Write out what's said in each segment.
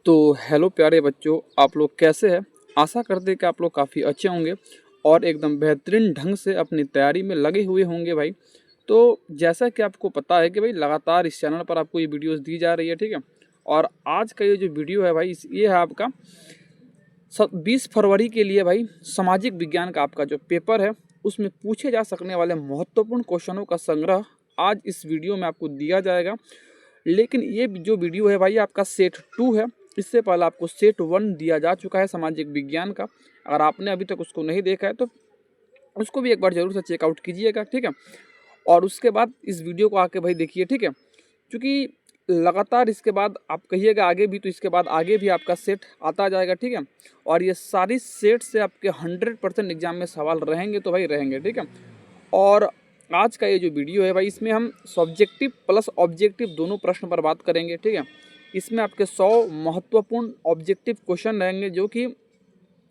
तो हेलो प्यारे बच्चों, आप लोग कैसे हैं। आशा करते हैं कि आप लोग काफ़ी अच्छे होंगे और एकदम बेहतरीन ढंग से अपनी तैयारी में लगे हुए होंगे भाई। तो जैसा कि आपको पता है कि भाई लगातार इस चैनल पर आपको ये वीडियोस दी जा रही है, ठीक है। और आज का ये जो वीडियो है भाई, ये है आपका 20 फरवरी के लिए भाई सामाजिक विज्ञान का आपका जो पेपर है उसमें पूछे जा सकने वाले महत्वपूर्ण क्वेश्चनों का संग्रह आज इस वीडियो में आपको दिया जाएगा। लेकिन ये जो वीडियो है भाई आपका सेट 2 है। इससे पहले आपको सेट 1 दिया जा चुका है सामाजिक विज्ञान का। अगर आपने अभी तक उसको नहीं देखा है तो उसको भी एक बार जरूर से चेकआउट कीजिएगा, ठीक है। और उसके बाद इस वीडियो को आके भाई देखिए, ठीक है। क्योंकि लगातार इसके बाद आप कहिएगा आगे भी, तो इसके बाद आगे भी आपका सेट आता जाएगा, ठीक है। और ये सारी सेट से आपके 100% एग्जाम में सवाल रहेंगे तो भाई रहेंगे, ठीक है। और आज का ये जो वीडियो है भाई, इसमें हम सब्जेक्टिव प्लस ऑब्जेक्टिव दोनों प्रश्न पर बात करेंगे, ठीक है। इसमें आपके 100 महत्वपूर्ण ऑब्जेक्टिव क्वेश्चन रहेंगे जो कि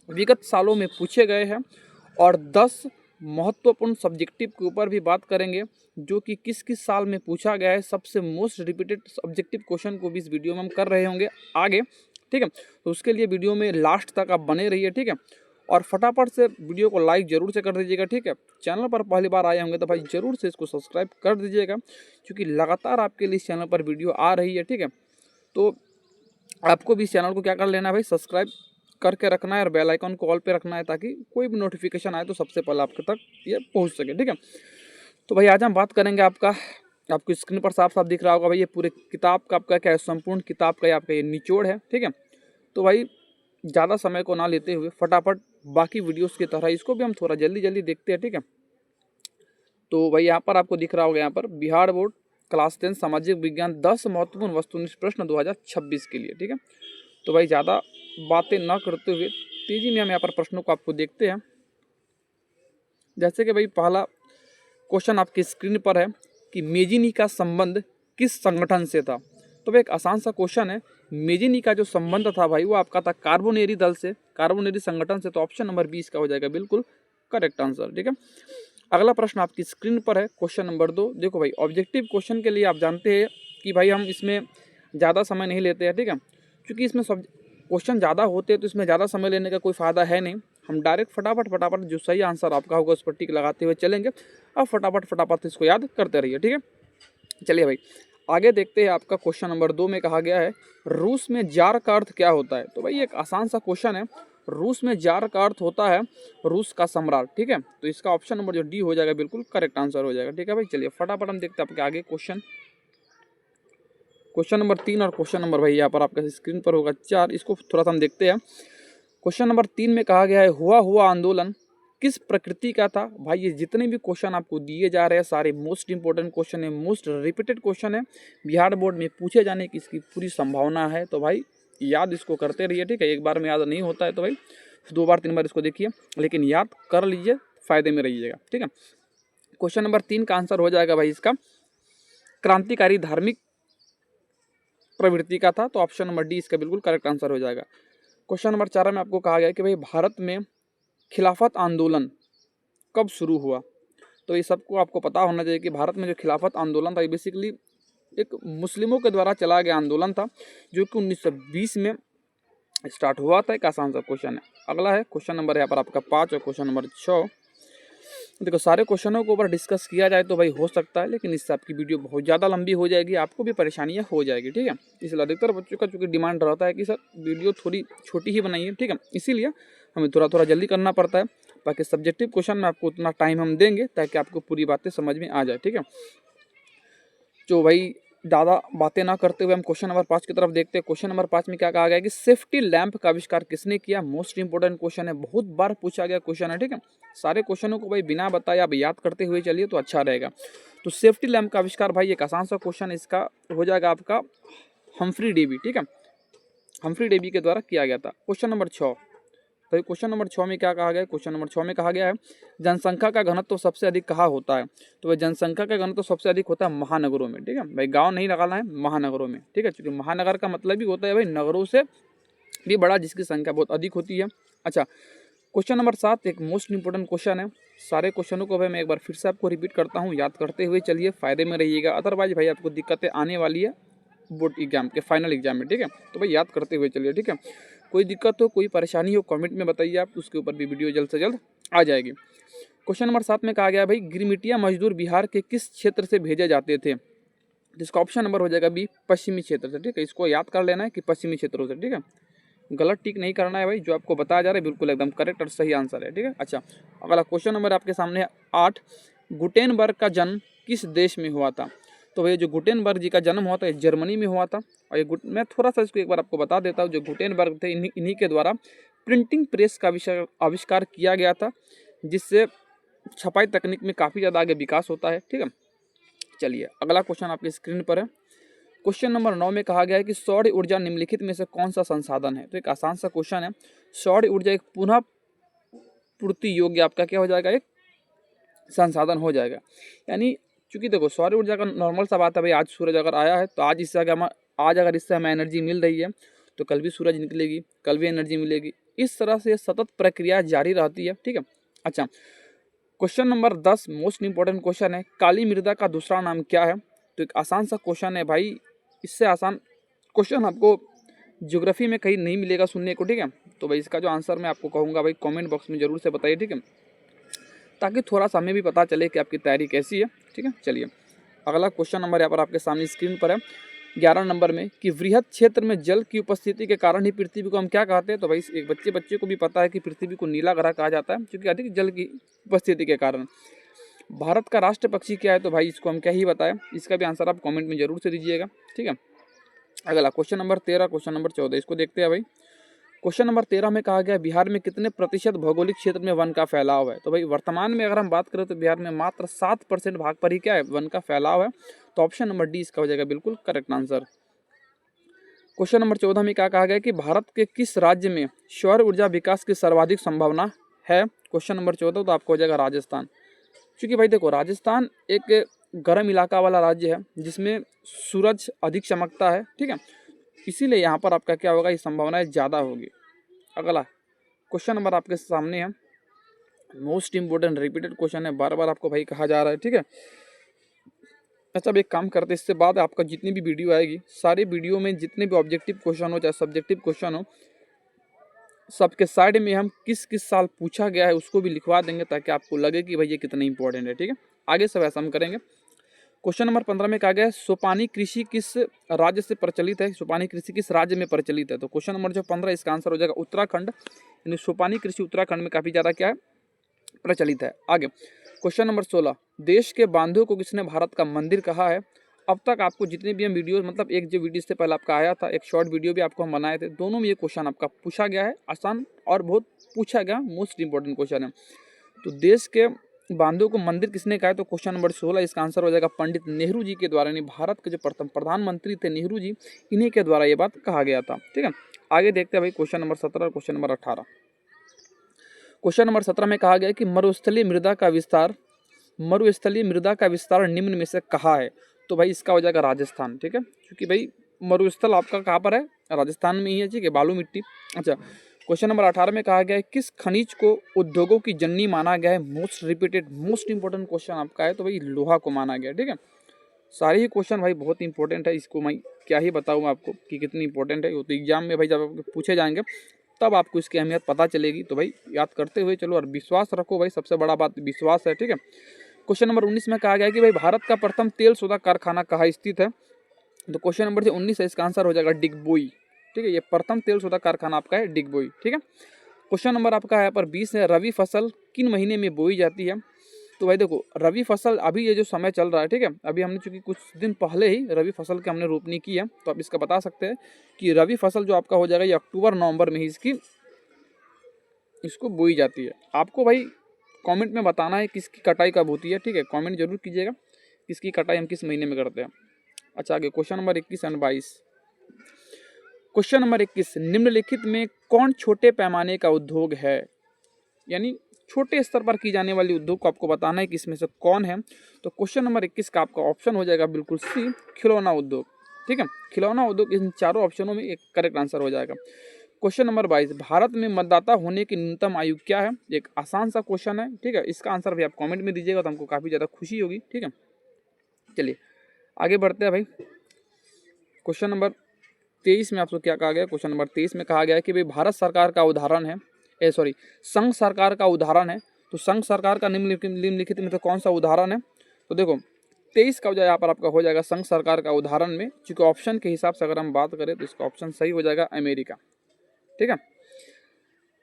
विगत सालों में पूछे गए हैं, और 10 महत्वपूर्ण सब्जेक्टिव के ऊपर भी बात करेंगे जो कि किस किस साल में पूछा गया है। सबसे मोस्ट रिपीटेड सब्जेक्टिव क्वेश्चन को भी इस वीडियो में हम कर रहे होंगे आगे, ठीक है। तो उसके लिए वीडियो में लास्ट तक आप बने रहिए, ठीक है। और फटाफट से वीडियो को लाइक जरूर से कर दीजिएगा, ठीक है। चैनल पर पहली बार आए होंगे तो भाई जरूर से इसको सब्सक्राइब कर दीजिएगा, क्योंकि लगातार आपके लिए इस चैनल पर वीडियो आ रही है, ठीक है। तो आपको भी इस चैनल को क्या कर लेना है भाई, सब्सक्राइब करके रखना है और बेल आइकन को ऑल पे रखना है, ताकि कोई भी नोटिफिकेशन आए तो सबसे पहले आपके तक ये पहुंच सके, ठीक है। तो भाई आज हम बात करेंगे आपको स्क्रीन पर साफ साफ दिख रहा होगा भाई, ये पूरे किताब का आपका क्या है, संपूर्ण किताब का आपका ये निचोड़ है, ठीक है। तो भाई ज़्यादा समय को ना लेते हुए फटाफट बाकी वीडियोस की तरह इसको भी हम थोड़ा जल्दी जल्दी देखते हैं, ठीक है। तो भाई यहाँ पर आपको दिख रहा होगा, यहाँ पर बिहार बोर्ड क्लास 10 सामाजिक विज्ञान 10 महत्वपूर्ण वस्तुनिष्ठ प्रश्न 2026 के लिए, ठीक है। तो भाई ज़्यादा बातें ना करते हुए तेजी में हम यहाँ पर प्रश्नों को आपको देखते हैं। जैसे कि भाई पहला क्वेश्चन आपकी स्क्रीन पर है कि मेजिनी का संबंध किस संगठन से था। तो भाई एक आसान सा क्वेश्चन है। मेजिनी का जो संबंध था भाई वो आपका था कार्बोनेरी दल से, कार्बोनेरी संगठन से। तो ऑप्शन नंबर 20 का हो जाएगा बिल्कुल करेक्ट आंसर, ठीक है। अगला प्रश्न आपकी स्क्रीन पर है क्वेश्चन नंबर 2। देखो भाई ऑब्जेक्टिव क्वेश्चन के लिए आप जानते हैं कि भाई हम इसमें ज़्यादा समय नहीं लेते हैं, ठीक है। क्योंकि इसमें सब क्वेश्चन ज़्यादा होते हैं तो इसमें ज़्यादा समय लेने का कोई फ़ायदा है नहीं। हम डायरेक्ट फटाफट जो सही आंसर आपका होगा उस पर टिक लगाते हुए चलेंगे। अब फटाफट इसको याद करते रहिए, ठीक है। चलिए भाई आगे देखते हैं। आपका क्वेश्चन नंबर 2 में कहा गया है रूस में जार का अर्थ क्या होता है। तो भाई एक आसान सा क्वेश्चन है। रूस में जार का अर्थ होता है रूस का सम्राट, ठीक है। तो इसका ऑप्शन नंबर जो डी हो जाएगा बिल्कुल करेक्ट आंसर हो जाएगा, ठीक है भाई। चलिए फटाफट हम देखते हैं आपके आगे क्वेश्चन नंबर 3 और क्वेश्चन नंबर भाई यहाँ पर आपका स्क्रीन पर होगा 4। इसको थोड़ा सा हम देखते हैं। क्वेश्चन नंबर 3 में कहा गया है हुआ आंदोलन किस प्रकृति का था। भाई ये जितने भी क्वेश्चन आपको दिए जा रहे हैं सारे मोस्ट इंपोर्टेंट क्वेश्चन है, मोस्ट रिपीटेड क्वेश्चन है, बिहार बोर्ड में पूछे जाने की इसकी पूरी संभावना है। तो भाई याद इसको करते रहिए, ठीक है। एक बार में याद नहीं होता है तो भाई 2 बार 3 बार इसको देखिए, लेकिन याद कर लीजिए, फायदे में रहिएगा, ठीक है। क्वेश्चन नंबर 3 का आंसर हो जाएगा भाई इसका क्रांतिकारी धार्मिक प्रवृत्ति का था। तो ऑप्शन नंबर डी इसका बिल्कुल करेक्ट आंसर हो जाएगा। क्वेश्चन नंबर 4 में आपको कहा गया कि भाई भारत में खिलाफत आंदोलन कब शुरू हुआ। तो ये सबको आपको पता होना चाहिए कि भारत में जो खिलाफत आंदोलन था ये बेसिकली एक मुस्लिमों के द्वारा चला गया आंदोलन था, जो कि 1920 में स्टार्ट हुआ था। एक आसान सा क्वेश्चन है। अगला है क्वेश्चन नंबर यहाँ पर आपका 5 और क्वेश्चन नंबर 6। देखो सारे क्वेश्चनों के ऊपर डिस्कस किया जाए तो भाई हो सकता है, लेकिन इससे आपकी वीडियो बहुत ज़्यादा लंबी हो जाएगी, आपको भी परेशानियां हो जाएगी, ठीक है। इसलिए अधिकतर बच्चों का चूँकि डिमांड रहता है कि सर वीडियो थोड़ी छोटी ही बनाइए, ठीक है। इसीलिए हमें थोड़ा जल्दी करना पड़ता है। बाकी सब्जेक्टिव क्वेश्चन में आपको उतना टाइम हम देंगे ताकि आपको पूरी बातें समझ में आ जाए, ठीक है। तो भाई ज़्यादा बातें ना करते हुए हम क्वेश्चन नंबर 5 की तरफ देखते हैं। क्वेश्चन नंबर 5 में क्या कहा गया है कि सेफ्टी लैंप का आविष्कार किसने किया। मोस्ट इंपोर्टेंट क्वेश्चन है, बहुत बार पूछा गया क्वेश्चन है, ठीक है। सारे क्वेश्चनों को भाई बिना बताए आप याद करते हुए चलिए तो अच्छा रहेगा। तो सेफ्टी लैंप का आविष्कार भाई एक आसान सा क्वेश्चन है, इसका हो जाएगा आपका हम्फ्री डेवी, ठीक है। हम्फ्री डेवी के द्वारा किया गया था। Question number 6। तो क्वेश्चन नंबर 6 में क्या कहा गया है। क्वेश्चन नंबर 6 में कहा गया है जनसंख्या का घनत्व तो सबसे अधिक कहाँ होता है। तो भाई जनसंख्या का घनत्व तो सबसे अधिक होता है महानगरों में, ठीक है भाई। गांव नहीं लगाना है, महानगरों में, ठीक है। क्योंकि महानगर का मतलब भी होता है भाई नगरों से भी बड़ा, जिसकी संख्या बहुत अधिक होती है। अच्छा क्वेश्चन नंबर 7 एक मोस्ट इंपोर्टेंट क्वेश्चन है। सारे क्वेश्चनों को भाई मैं एक बार फिर से आपको रिपीट करता हूँ, याद करते हुए चलिए, फायदे में रहिएगा। अदरवाइज भाई आपको दिक्कतें आने वाली है, बोर्ड एग्जाम के फाइनल एग्जाम में, ठीक है। तो भाई याद करते हुए चलिए, ठीक है। कोई दिक्कत हो, कोई परेशानी हो, कमेंट में बताइए आप, उसके ऊपर भी वीडियो जल्द से जल्द आ जाएगी। क्वेश्चन नंबर 7 में कहा गया भाई गिरमिटिया मजदूर बिहार के किस क्षेत्र से भेजे जाते थे। जिसका ऑप्शन नंबर हो जाएगा बी, पश्चिमी क्षेत्र से, ठीक है। इसको याद कर लेना है कि पश्चिमी क्षेत्रों से, ठीक है। गलत टिक नहीं करना है भाई, जो आपको बताया जा रहा है बिल्कुल एकदम करेक्ट और सही आंसर है, ठीक है। अच्छा, अगला क्वेश्चन नंबर आपके सामने है 8, गुटेनबर्ग का जन्म किस देश में हुआ था। तो भाई जो गुटेनबर्ग जी का जन्म हुआ था जर्मनी में हुआ था। और ये मैं थोड़ा सा इसको एक बार आपको बता देता हूँ। जो गुटेनबर्ग थे इन्हीं के द्वारा प्रिंटिंग प्रेस का आविष्कार किया गया था, जिससे छपाई तकनीक में काफ़ी ज़्यादा आगे विकास होता है, ठीक है। चलिए अगला क्वेश्चन आपकी स्क्रीन पर है। क्वेश्चन नंबर 9 में कहा गया है कि सौर ऊर्जा निम्नलिखित में से कौन सा संसाधन है। तो एक आसान सा क्वेश्चन है। सौर ऊर्जा एक पुनः पूर्ति योग्य आपका क्या हो जाएगा, एक संसाधन हो जाएगा। यानी चूंकि देखो सौर ऊर्जा का नॉर्मल सा बात है भाई, आज सूरज अगर आया है तो आज अगर इससे हमें एनर्जी मिल रही है तो कल भी सूरज निकलेगी, कल भी एनर्जी मिलेगी। इस तरह से सतत प्रक्रिया जारी रहती है, ठीक है। अच्छा, question number 10 most important question है, काली मृदा का दूसरा नाम क्या है। तो एक आसान सा क्वेश्चन है भाई, इससे आसान क्वेश्चन आपको ज्योग्राफी में कहीं नहीं मिलेगा सुनने को, ठीक है। तो भाई इसका जो आंसर मैं आपको कहूँगा भाई कमेंट बॉक्स में जरूर से बताइए, ठीक है, ताकि थोड़ा सा हमें भी पता चले कि आपकी तैयारी कैसी है, ठीक है। चलिए अगला क्वेश्चन नंबर यहाँ पर आपके सामने स्क्रीन पर है 11 नंबर में कि वृहद क्षेत्र में जल की उपस्थिति के कारण ही पृथ्वी को हम क्या कहते हैं। तो भाई एक बच्चे को भी पता है कि पृथ्वी को नीला ग्रह कहा जाता है, क्योंकि अधिक जल की उपस्थिति के कारण। भारत का राष्ट्र पक्षी क्या है, तो भाई इसको हम क्या ही बताएं, इसका भी आंसर आप कमेंट में जरूर से दीजिएगा, ठीक है। अगला क्वेश्चन नंबर 13, क्वेश्चन नंबर 14, इसको देखते हैं भाई। क्वेश्चन नंबर 13 में कहा गया बिहार में कितने प्रतिशत भौगोलिक क्षेत्र में वन का फैलाव है। तो भाई वर्तमान में अगर हम बात करें तो बिहार में मात्र 7% भाग पर ही क्या है, वन का फैलाव है। तो ऑप्शन नंबर डी इसका हो जाएगा बिल्कुल करेक्ट आंसर। क्वेश्चन नंबर 14 में क्या कहा गया कि भारत के किस राज्य में सौर ऊर्जा विकास की सर्वाधिक संभावना है। क्वेश्चन नंबर 14 तो आपको हो जाएगा राजस्थान। क्योंकि भाई देखो राजस्थान एक गर्म इलाका वाला राज्य है जिसमें सूरज अधिक चमकता है, ठीक है। इसीलिए यहाँ पर आपका क्या होगा, ये संभावनाएं ज़्यादा होगी। अगला क्वेश्चन नंबर आपके सामने है मोस्ट इंपोर्टेंट रिपीटेड क्वेश्चन है, बार बार आपको भाई कहा जा रहा है, ठीक है। अच्छा अब एक काम करते हैं, इससे बाद आपका जितनी भी वीडियो आएगी सारी वीडियो में जितने भी ऑब्जेक्टिव क्वेश्चन हो चाहे सब्जेक्टिव क्वेश्चन हो, सबके साइड में हम किस किस साल पूछा गया है उसको भी लिखवा देंगे, ताकि आपको लगे कि भाई ये कितना इंपॉर्टेंट है, ठीक है। आगे सब ऐसा हम करेंगे। क्वेश्चन नंबर 15 में कहा गया है सोपानी कृषि किस राज्य से प्रचलित है। सोपानी कृषि किस राज्य में प्रचलित है। तो क्वेश्चन नंबर जो 15 इसका आंसर हो जाएगा उत्तराखंड। यानी सोपानी कृषि उत्तराखंड में काफी ज्यादा क्या है, प्रचलित है। आगे क्वेश्चन नंबर 16 देश के बांधों को किसने भारत का मंदिर कहा है। अब तक आपको जितने भी हम वीडियो, मतलब एक जो वीडियो से पहले आपका आया था, एक शॉर्ट वीडियो भी आपको हम बनाए थे, दोनों में ये क्वेश्चन आपका पूछा गया है, आसान और बहुत पूछा गया मोस्ट इंपॉर्टेंट क्वेश्चन है। तो देश के बांधों को मंदिर किसने कहा है। तो क्वेश्चन नंबर 16 इसका आंसर हो जाएगा पंडित नेहरू जी के द्वारा। यानी भारत के जो प्रथम प्रधानमंत्री थे नेहरू जी, इन्हीं के द्वारा ये बात कहा गया था, ठीक है। आगे देखते हैं भाई क्वेश्चन नंबर 17 और क्वेश्चन नंबर 18। क्वेश्चन नंबर 17 में कहा गया कि मरुस्थलीय मृदा का विस्तार निम्न में से कहाँ है। तो भाई इसका हो जाएगा राजस्थान, ठीक है। क्योंकि भाई मरुस्थल आपका कहाँ पर है, राजस्थान में ही है, ठीक है, बालू मिट्टी। अच्छा क्वेश्चन नंबर 18 में कहा गया है किस खनिज को उद्योगों की जननी माना गया है। Most repeated most important question आपका है, तो भाई लोहा को माना गया, ठीक है। सारे ही क्वेश्चन भाई बहुत इंपॉर्टेंट है, इसको मैं क्या ही बताऊँ आपको कि कितनी इंपॉर्टेंट है। वो तो एग्जाम में भाई जब पूछे जाएंगे तब आपको इसकी अहमियत पता चलेगी। तो भाई याद करते हुए चलो और विश्वास रखो भाई, सबसे बड़ा बात विश्वास है, ठीक है। क्वेश्चन नंबर 19 में कहा गया कि भाई भारत का प्रथम तेल शोधक कारखाना कहाँ स्थित है। तो क्वेश्चन नंबर जो 19 है इसका आंसर हो जाएगा डिगबोई, ठीक है। ये प्रथम तेल शोधक कारखाना आपका है डिगबोई, ठीक है। क्वेश्चन नंबर आपका यहाँ पर 20 है रवि फसल किन महीने में बोई जाती है। तो भाई देखो रवि फसल अभी ये जो समय चल रहा है, ठीक है, अभी हमने चूंकि कुछ दिन पहले ही रवि फसल की हमने रोपनी की है, तो आप इसका बता सकते हैं कि रवि फसल जो आपका हो जाएगा ये अक्टूबर नवंबर में ही इसको बोई जाती है। आपको भाई कमेंट में बताना है किसकी कटाई कब होती है, ठीक है, कमेंट जरूर कीजिएगा किसकी कटाई हम किस महीने में करते हैं। अच्छा आगे question number 21 and 22। Question number 21 निम्नलिखित में कौन छोटे पैमाने का उद्योग है। यानी छोटे स्तर पर की जाने वाली उद्योग को आपको बताना है कि इसमें से कौन है। तो क्वेश्चन नंबर 21 का आपका ऑप्शन हो जाएगा बिल्कुल सी खिलौना उद्योग, ठीक है। खिलौना उद्योग इन चारों ऑप्शनों में एक करेक्ट आंसर हो जाएगा। क्वेश्चन नंबर 22 भारत में मतदाता होने की न्यूनतम आयु क्या है। एक आसान सा क्वेश्चन है, ठीक है, इसका आंसर भी आप कमेंट में दीजिएगा तो हमको काफी ज्यादा खुशी होगी, ठीक है। चलिए आगे बढ़ते हैं भाई। क्वेश्चन नंबर 23 में आपको क्या कहा गया, क्वेश्चन नंबर 23 में कहा गया है कि भाई भारत सरकार का उदाहरण है, संघ सरकार का उदाहरण है, तो संघ सरकार का निम्नलिखित में तो कौन सा उदाहरण है। तो देखो 23 का यहाँ पर आपका हो जाएगा संघ सरकार का उदाहरण में, चूंकि ऑप्शन के हिसाब से अगर हम बात करें तो इसका ऑप्शन सही हो जाएगा अमेरिका। ठीक है।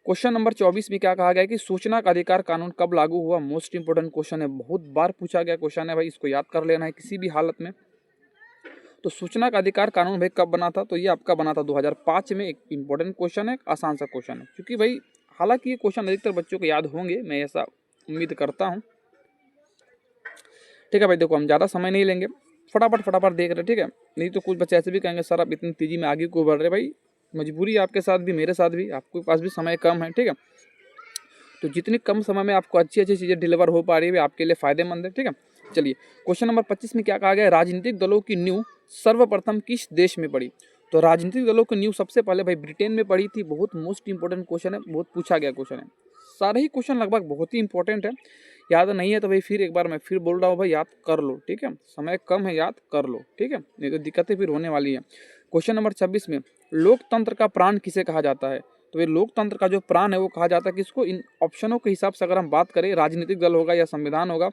क्वेश्चन नंबर 24 में क्या कहा गया कि सूचना का अधिकार कानून कब लागू हुआ। मोस्ट इंपोर्टेंट क्वेश्चन है, बहुत बार पूछा गया क्वेश्चन है भाई, इसको याद कर लेना है किसी भी हालत में। तो सूचना का अधिकार कानून भाई कब बना था, तो ये आपका बना था 2005 में। एक इंपॉर्टेंट क्वेश्चन है, आसान सा क्वेश्चन है, क्योंकि भाई हालांकि ये क्वेश्चन अधिकतर बच्चों को याद होंगे, मैं ऐसा उम्मीद करता हूँ। ठीक है भाई, देखो हम ज़्यादा समय नहीं लेंगे, फटाफट देख रहे, ठीक है। नहीं तो कुछ बच्चे ऐसे भी कहेंगे सर आप इतनी तेजी में आगे क्यों बढ़ रहे। भाई मजबूरी है आपके साथ भी, मेरे साथ भी, आपके पास भी समय कम है। ठीक है, तो जितनी कम समय में आपको अच्छी अच्छी चीज़ें डिलीवर हो पा रही है आपके लिए फायदेमंद है। ठीक है, चलिए क्वेश्चन नंबर 25 में क्या कहा गया है, राजनीतिक दलों की नींव सर्वप्रथम किस देश में पड़ी। तो राजनीतिक दलों की नींव सबसे पहले भाई ब्रिटेन में पड़ी थी। बहुत मोस्ट इंपोर्टेंट क्वेश्चन है, बहुत पूछा गया क्वेश्चन है, सारे ही क्वेश्चन लगभग बहुत ही इंपॉर्टेंट है। याद नहीं है तो भाई फिर एक बार मैं फिर बोल रहा हूँ भाई, याद कर लो। ठीक है, समय कम है, याद कर लो। ठीक है, नहीं तो दिक्कतें फिर होने वाली है। क्वेश्चन नंबर 26 में लोकतंत्र का प्राण किसे कहा जाता है। तो ये लोकतंत्र का जो प्राण है वो कहा जाता है किसको। इन ऑप्शनों के हिसाब से अगर हम बात करें, राजनीतिक दल होगा या संविधान होगा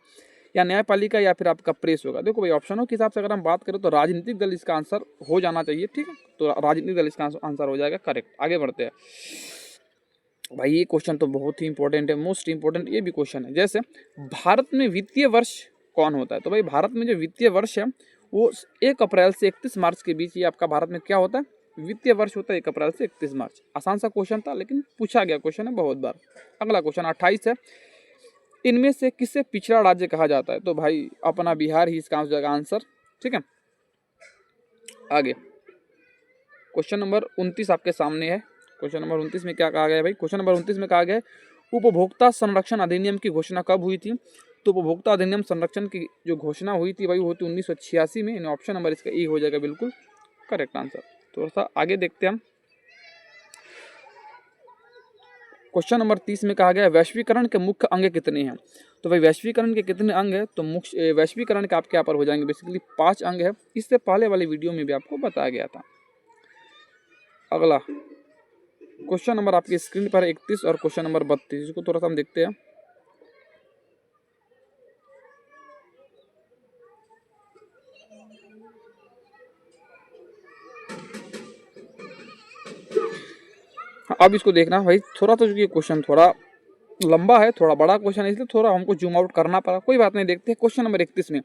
या न्यायपालिका या फिर आपका प्रेस होगा। देखो भाई ऑप्शनों के हिसाब से अगर हम बात करें तो राजनीतिक दल इसका आंसर हो जाना चाहिए। ठीक है, तो राजनीतिक दल इसका आंसर हो जाएगा करेक्ट। आगे बढ़ते हैं भाई, ये क्वेश्चन तो बहुत ही इंपॉर्टेंट है, मोस्ट इंपॉर्टेंट ये भी क्वेश्चन है। जैसे भारत में वित्तीय वर्ष कौन होता है। तो भाई भारत में जो वित्तीय वर्ष है वो 1 अप्रैल से 31 मार्च के बीच ये आपका भारत में क्या होता है, वित्तीय वर्ष होता है 1 अप्रैल से 31 मार्च। आसान सा क्वेश्चन था लेकिन पूछा गया क्वेश्चन है बहुत बार। अगला क्वेश्चन 28 है, इनमें से किसे पिछड़ा राज्य कहा जाता है। तो भाई अपना बिहार ही इसका हो जाएगा आंसर। ठीक है, आगे क्वेश्चन नंबर 29 आपके सामने है। क्वेश्चन नंबर 29 में क्या कहा गया है भाई, क्वेश्चन नंबर 29 में कहा गया है उपभोक्ता संरक्षण अधिनियम की घोषणा कब हुई थी। तो उपभोक्ता अधिनियम संरक्षण की जो घोषणा हुई थी भाई वो थी 1986 में। ऑप्शन नंबर इसका ए हो जाएगा बिल्कुल करेक्ट आंसर। थोड़ा सा आगे देखते हैं हम। क्वेश्चन नंबर 30 में कहा गया है वैश्वीकरण के मुख्य अंग कितने हैं। तो भाई वैश्वीकरण के कितने अंग है, तो मुख्य वैश्वीकरण के आपके यहाँ पर हो जाएंगे बेसिकली 5 अंग है। इससे पहले वाली वीडियो में भी आपको बताया गया था। अगला क्वेश्चन नंबर आपकी स्क्रीन पर 31 और क्वेश्चन नंबर 32, इसको थोड़ा सा हम देखते हैं। अब इसको देखना भाई, थोड़ा तो ये क्वेश्चन थोड़ा लंबा है, थोड़ा बड़ा क्वेश्चन है, इसलिए थोड़ा हमको जूम आउट करना पड़ा, कोई बात नहीं। देखते हैं क्वेश्चन नंबर 31 में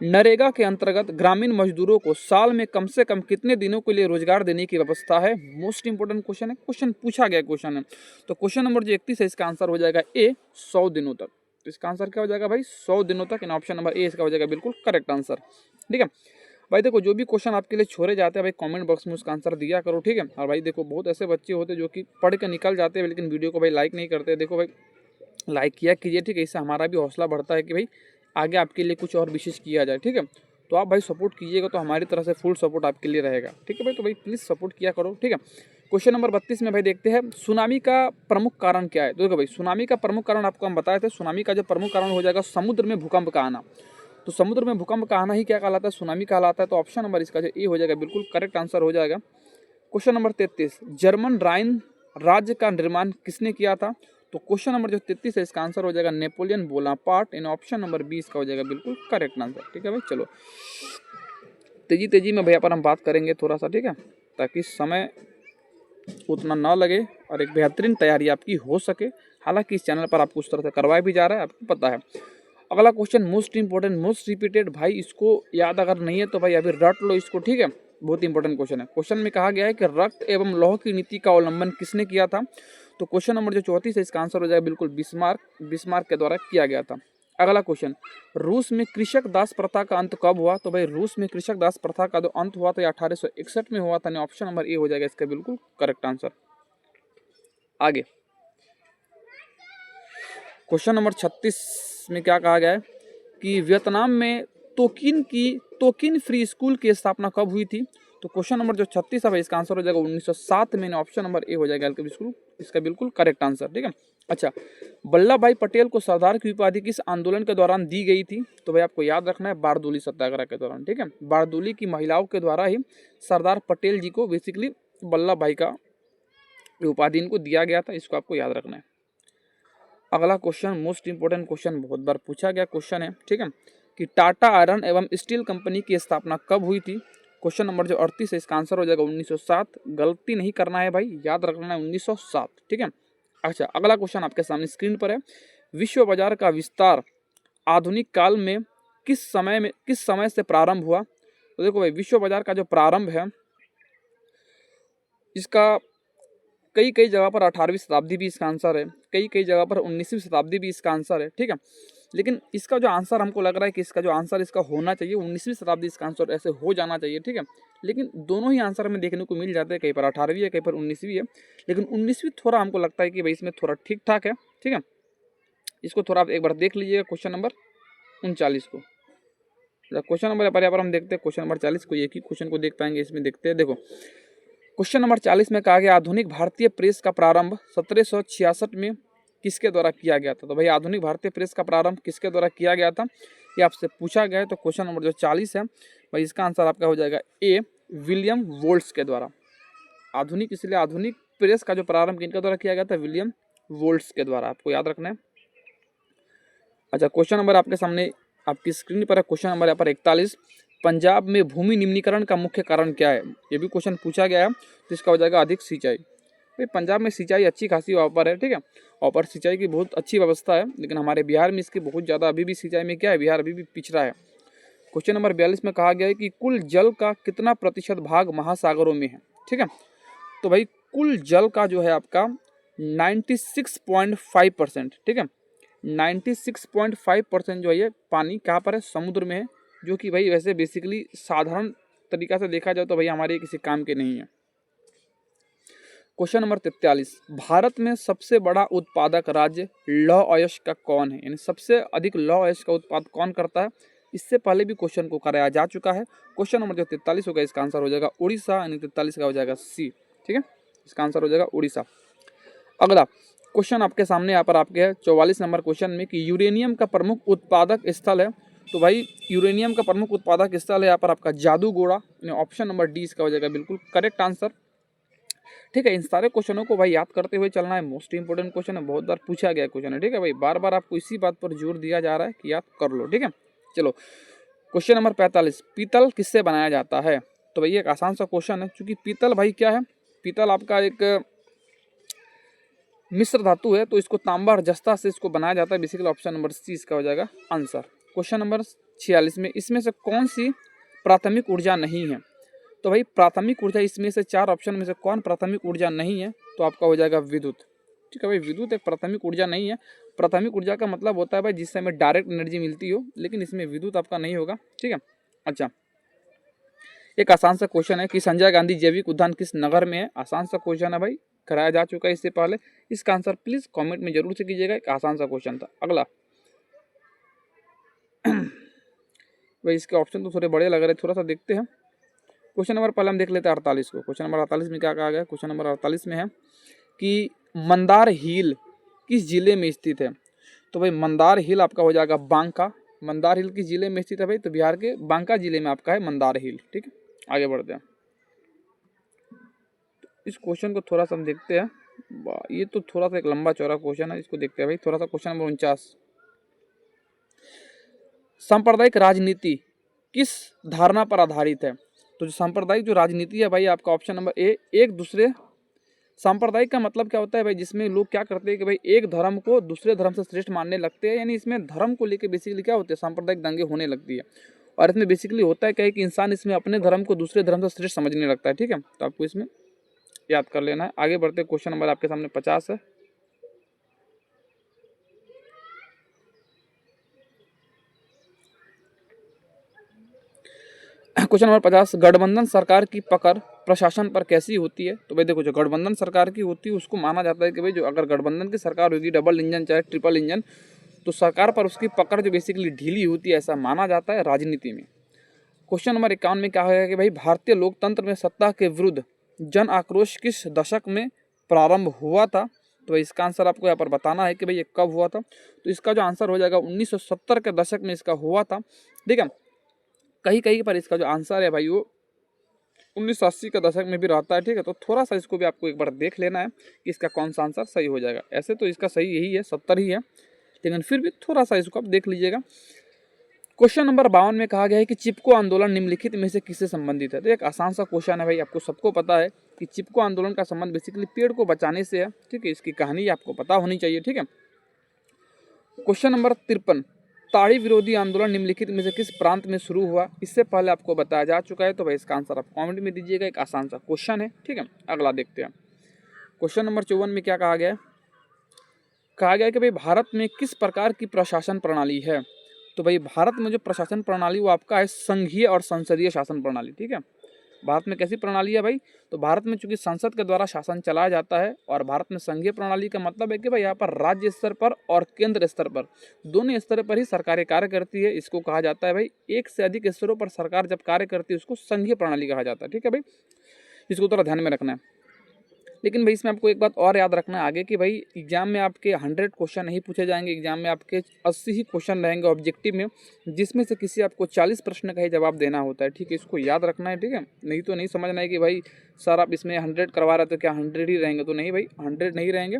नरेगा के अंतर्गत ग्रामीण मजदूरों को साल में कम से कम कितने दिनों के लिए रोजगार देने की व्यवस्था है। मोस्ट इंपोर्टेंट क्वेश्चन है, क्वेश्चन पूछा गया क्वेश्चन है। तो क्वेश्चन नंबर जो 31 है इसका आंसर हो जाएगा ए 100 दिनों तक। तो इसका आंसर क्या हो जाएगा भाई 100 दिनों तक। इन ऑप्शन नंबर ए इसका हो जाएगा बिल्कुल करेक्ट आंसर। ठीक है भाई, देखो जो भी क्वेश्चन आपके लिए छोड़े जाते हैं भाई कमेंट बॉक्स में उसका आंसर दिया करो। ठीक है, और भाई देखो बहुत ऐसे बच्चे होते हैं जो कि पढ़ के निकल जाते हैं लेकिन वीडियो को भाई लाइक नहीं करते। देखो भाई लाइक किया कीजिए। ठीक है, इससे हमारा भी हौसला बढ़ता है कि भाई आगे आपके लिए कुछ और विशेष किया जाए। ठीक है, तो आप भाई सपोर्ट कीजिएगा तो हमारी तरफ से फुल सपोर्ट आपके लिए रहेगा। ठीक है भाई, तो भाई प्लीज़ सपोर्ट किया करो। ठीक है, क्वेश्चन नंबर 32 में भाई देखते हैं सुनामी का प्रमुख कारण क्या है। तो देखो भाई सुनामी का प्रमुख कारण आपको हम बताए थे, सुनामी का जो प्रमुख कारण हो जाएगा समुद्र में भूकंप का आना। तो समुद्र में भूकंप का आना ही क्या कहलाता है, सुनामी कहलाता है। तो ऑप्शन नंबर इसका जो ए हो जाएगा बिल्कुल करेक्ट आंसर हो जाएगा। क्वेश्चन नंबर 33 जर्मन राइन राज्य का निर्माण किसने किया था। तो क्वेश्चन नंबर जो 33 है इसका आंसर हो जाएगा नेपोलियन बोनापार्ट। इन ऑप्शन नंबर 20 का हो जाएगा बिल्कुल करेक्ट आंसर। ठीक है भाई, चलो तेजी में भैया पर हम बात करेंगे थोड़ा सा। ठीक है, ताकि समय उतना ना लगे और एक बेहतरीन तैयारी आपकी हो सके। हालांकि इस चैनल पर आपको उस तरह से करवाया भी जा रहा है, आपको पता है। अगला question most important most repeated, भाई इसको याद अगर नहीं है तो भाई अभी रट लो इसको। ठीक है, बहुत इंपॉर्टेंट क्वेश्चन है। क्वेश्चन में कहा गया है कि रक्त एवं लौह की नीति का अवलंबन किसने किया था। तो क्वेश्चन नंबर जो 34 है इसका आंसर हो जाएगा बिल्कुल बिस्मार्क के द्वारा किया गया था। अगला क्वेश्चन रूस में कृषक दास प्रथा का अंत कब हुआ। तो भाई रूस में कृषक दास प्रथा का जो अंत हुआ था 1861 में हुआ था। ऑप्शन नंबर ए हो जाएगा इसका बिल्कुल करेक्ट आंसर। आगे क्वेश्चन नंबर 36 में क्या कहा गया है कि वियतनाम में तोकिन फ्री स्कूल की स्थापना कब हुई थी। तो क्वेश्चन नंबर जो 36 है भाई इसका आंसर हो जाएगा 1907 में, ऑप्शन नंबर ए हो जाएगा बिल्कुल इसका बिल्कुल करेक्ट आंसर। ठीक है। अच्छा, वल्लभ भाई पटेल को सरदार की उपाधि किस आंदोलन के दौरान दी गई थी? तो भाई आपको याद रखना है बारदोली सत्याग्रह के दौरान। ठीक है, बारदोली की महिलाओं के द्वारा ही सरदार पटेल जी को बेसिकली वल्लभ भाई का उपाधि इनको दिया गया था, इसको आपको याद रखना है। अगला क्वेश्चन मोस्ट इंपोर्टेंट क्वेश्चन, बहुत बार पूछा गया क्वेश्चन है। ठीक है, कि टाटा आयरन एवं स्टील कंपनी की स्थापना कब हुई थी? क्वेश्चन नंबर जो 38 है इसका आंसर हो जाएगा 1907। गलती नहीं करना है भाई, याद रखना है 1907। ठीक है। अच्छा, अगला क्वेश्चन आपके सामने स्क्रीन पर है। विश्व बाजार का विस्तार आधुनिक काल में किस समय से प्रारंभ हुआ? तो देखो भाई, विश्व बाजार का जो प्रारंभ है इसका कई जगह पर 18वीं शताब्दी भी इसका आंसर है, कई जगह पर 19वीं शताब्दी भी इसका आंसर है। ठीक है, लेकिन इसका जो आंसर हमको लग रहा है कि इसका जो आंसर इसका होना चाहिए 19वीं शताब्दी, इसका आंसर ऐसे हो जाना चाहिए। ठीक है, लेकिन दोनों ही आंसर हमें देखने को मिल जाते हैं, कहीं पर 18वीं है, कहीं पर 19वीं है, लेकिन 19वीं थोड़ा हमको लगता है कि भाई इसमें थोड़ा ठीक ठाक है। ठीक है, इसको थोड़ा आप एक बार देख लीजिएगा क्वेश्चन नंबर 39 को। क्वेश्चन नंबर यहाँ पर हम देखते हैं क्वेश्चन नंबर 40 को, एक ही क्वेश्चन को देख पाएंगे इसमें। देखते हैं, देखो क्वेश्चन नंबर 40 में कहा गया आधुनिक भारतीय प्रेस का प्रारंभ 1766 में किसके द्वारा किया गया था? तो भाई आधुनिक भारतीय प्रेस का प्रारंभ किसके द्वारा किया गया था, ये आपसे पूछा गया है। तो क्वेश्चन नंबर जो 40 है भाई इसका आंसर आपका हो जाएगा ए, विलियम वोल्ट्स के द्वारा। आधुनिक इसलिए आधुनिक प्रेस का जो प्रारंभ किनके द्वारा किया गया था? विलियम वोल्ट्स के द्वारा, आपको याद रखना है। अच्छा, क्वेश्चन नंबर आपके सामने आपकी स्क्रीन पर है, क्वेश्चन नंबर यहाँ पर 41। पंजाब में भूमि निम्नीकरण का मुख्य कारण क्या है? ये भी क्वेश्चन पूछा गया है, तो इसका हो जाएगा अधिक सिंचाई। भाई पंजाब में सिंचाई अच्छी खासी वहाँ पर है। ठीक है, वहाँ पर सिंचाई की बहुत अच्छी व्यवस्था है, लेकिन हमारे बिहार में इसकी बहुत ज़्यादा अभी भी सिंचाई में क्या है, बिहार अभी भी पिछड़ा है। क्वेश्चन नंबर 42 में कहा गया है कि कुल जल का कितना प्रतिशत भाग महासागरों में है? ठीक है, तो भाई कुल जल का जो है आपका 96.5%। ठीक है, 96.5% जो है ये पानी कहाँ पर है? समुद्र में है, जो कि भाई वैसे बेसिकली साधारण तरीका से देखा जाए तो भाई हमारे किसी काम के नहीं है। क्वेश्चन नंबर 43, भारत में सबसे बड़ा उत्पादक राज्य लौह अयस्क का कौन है? यानी सबसे अधिक लौह अयस्क का उत्पादन कौन करता है? इससे पहले भी क्वेश्चन को कराया जा चुका है। क्वेश्चन नंबर जो 43 होगा इसका आंसर हो जाएगा उड़ीसा, यानी 43 का हो जाएगा सी। ठीक है, इसका आंसर हो जाएगा उड़ीसा। अगला क्वेश्चन आपके सामने यहाँ पर आपके है 44 नंबर क्वेश्चन में कि यूरेनियम का प्रमुख उत्पादक स्थल है। तो भाई यूरेनियम का प्रमुख उत्पादक स्थल है यहाँ पर आपका जादूगोड़ा, यानी ऑप्शन नंबर डी इसका हो जाएगा बिल्कुल करेक्ट आंसर। ठीक है, इन सारे क्वेश्चनों को भाई याद करते हुए चलना है, मोस्ट इंपोर्टेंट क्वेश्चन है, बहुत बार पूछा गया क्वेश्चन है। ठीक है भाई, बार बार आपको इसी बात पर जोर दिया जा रहा है कि याद कर लो। ठीक है, चलो क्वेश्चन नंबर 45, पीतल किससे बनाया जाता है? तो भाई एक आसान सा क्वेश्चन है, क्योंकि पीतल भाई क्या है, पीतल आपका एक मिश्र धातु है, तो इसको तांबा और जस्ता से इसको बनाया जाता है बेसिकली। ऑप्शन नंबर सी इसका हो जाएगा आंसर। क्वेश्चन नंबर 46 में इसमें से कौन सी प्राथमिक ऊर्जा नहीं है? तो भाई प्राथमिक ऊर्जा इसमें से 4 ऑप्शन में से कौन प्राथमिक ऊर्जा नहीं है? तो आपका हो जाएगा विद्युत। ठीक है भाई, विद्युत एक प्राथमिक ऊर्जा नहीं है। प्राथमिक ऊर्जा का मतलब होता है भाई जिससे हमें डायरेक्ट एनर्जी मिलती हो, लेकिन इसमें विद्युत आपका नहीं होगा। ठीक है, अच्छा एक आसान सा क्वेश्चन है कि संजय गांधी जैविक उद्यान किस नगर में है? आसान सा क्वेश्चन है भाई, कराया जा चुका है इससे पहले। इसका आंसर प्लीज कमेंट में जरूर से कीजिएगा, एक आसान सा क्वेश्चन था। अगला भाई इसके ऑप्शन तो थोड़े बड़े लग रहे, थोड़ा सा देखते हैं। क्वेश्चन नंबर पहले हम देख लेते हैं 48 को। क्वेश्चन नंबर 48 में क्या कहा गया? क्वेश्चन नंबर 48 में है कि मंदार हिल किस जिले में स्थित है? तो भाई मंदार हिल आपका हो जाएगा बांका। मंदार हिल किस जिले में स्थित है भाई? तो बिहार के बांका जिले में आपका है मंदार हिल। ठीक है, आगे बढ़ते हैं। इस क्वेश्चन को थोड़ा सा हम देखते हैं, ये तो थोड़ा सा एक लंबा चौड़ा क्वेश्चन है, इसको देखते हैं भाई थोड़ा सा। क्वेश्चन नंबर 49, सांप्रदायिक राजनीति किस धारणा पर आधारित है? तो जो सांप्रदायिक जो राजनीति है भाई आपका ऑप्शन नंबर ए, एक दूसरे। सांप्रदायिक का मतलब क्या होता है भाई? जिसमें लोग क्या करते हैं कि भाई एक धर्म को दूसरे धर्म से श्रेष्ठ मानने लगते हैं, यानी इसमें धर्म को लेकर बेसिकली क्या होते हैं, सांप्रदायिक दंगे होने लगती है। और इसमें बेसिकली होता है क्या है कि इंसान इसमें अपने धर्म को दूसरे धर्म से श्रेष्ठ समझने लगता है। ठीक है, तो आपको इसमें याद कर लेना है। आगे बढ़ते क्वेश्चन नंबर आपके सामने 50 है। क्वेश्चन नंबर 50, गठबंधन सरकार की पकड़ प्रशासन पर कैसी होती है? तो भाई देखो, जो गठबंधन सरकार की होती है उसको माना जाता है कि भाई जो अगर गठबंधन की सरकार होगी, डबल इंजन चाहे ट्रिपल इंजन, तो सरकार पर उसकी पकड़ जो बेसिकली ढीली होती है, ऐसा माना जाता है राजनीति में। क्वेश्चन नंबर 51 में क्या है कि भाई भारतीय लोकतंत्र में सत्ता के विरुद्ध जन आक्रोश किस दशक में प्रारंभ हुआ था। तो भाई इसका आंसर आपको यहाँ पर बताना है कि भाई ये कब हुआ था। तो इसका जो आंसर हो जाएगा 1970 के दशक में इसका हुआ था। ठीक है, कहीं कहीं पर इसका जो आंसर है भाई वो 1980 के दशक में भी रहता है। ठीक है, तो थोड़ा सा इसको भी आपको एक बार देख लेना है कि इसका कौन सा आंसर सही हो जाएगा। ऐसे तो इसका सही यही है, 70 ही है, लेकिन फिर भी थोड़ा सा इसको आप देख लीजिएगा। क्वेश्चन नंबर 52 में कहा गया है कि चिपको आंदोलन निम्नलिखित में से किससे संबंधित है। तो एक आसान सा क्वेश्चन है भाई, आपको सबको पता है कि चिपको आंदोलन का संबंध बेसिकली पेड़ को बचाने से है। ठीक है, इसकी कहानी आपको पता होनी चाहिए। ठीक है, क्वेश्चन नंबर 53, ताड़ी विरोधी आंदोलन निम्नलिखित में से किस प्रांत में शुरू हुआ। इससे पहले आपको बताया जा चुका है, तो भाई इसका आंसर आप कमेंट में दीजिएगा। एक आसान सा क्वेश्चन है। ठीक है, अगला देखते हैं। क्वेश्चन नंबर 54 में क्या कहा गया है, कहा गया है कि भाई भारत में किस प्रकार की प्रशासन प्रणाली है। तो भाई भारत में जो प्रशासन प्रणाली वो आपका है संघीय और संसदीय शासन प्रणाली। ठीक है, भारत में कैसी प्रणाली है भाई, तो भारत में चूंकि संसद के द्वारा शासन चलाया जाता है, और भारत में संघीय प्रणाली का मतलब है कि भाई यहाँ पर राज्य स्तर पर और केंद्र स्तर पर दोनों स्तर पर ही सरकारें कार्य करती है। इसको कहा जाता है भाई, एक से अधिक स्तरों पर सरकार जब कार्य करती है उसको संघीय प्रणाली कहा जाता है। ठीक है भाई, इसको थोड़ा ध्यान में रखना है। लेकिन भाई इसमें आपको एक बात और याद रखना है आगे कि भाई एग्जाम में आपके 100 क्वेश्चन नहीं पूछे जाएंगे, एग्जाम में आपके 80 ही क्वेश्चन रहेंगे ऑब्जेक्टिव में, जिसमें से किसी आपको 40 प्रश्न का ही जवाब देना होता है। ठीक है, इसको याद रखना है। ठीक है, नहीं तो नहीं समझना है कि भाई सर आप इसमें 100 करवा रहे तो क्या 100 ही रहेंगे, तो नहीं भाई 100 नहीं रहेंगे,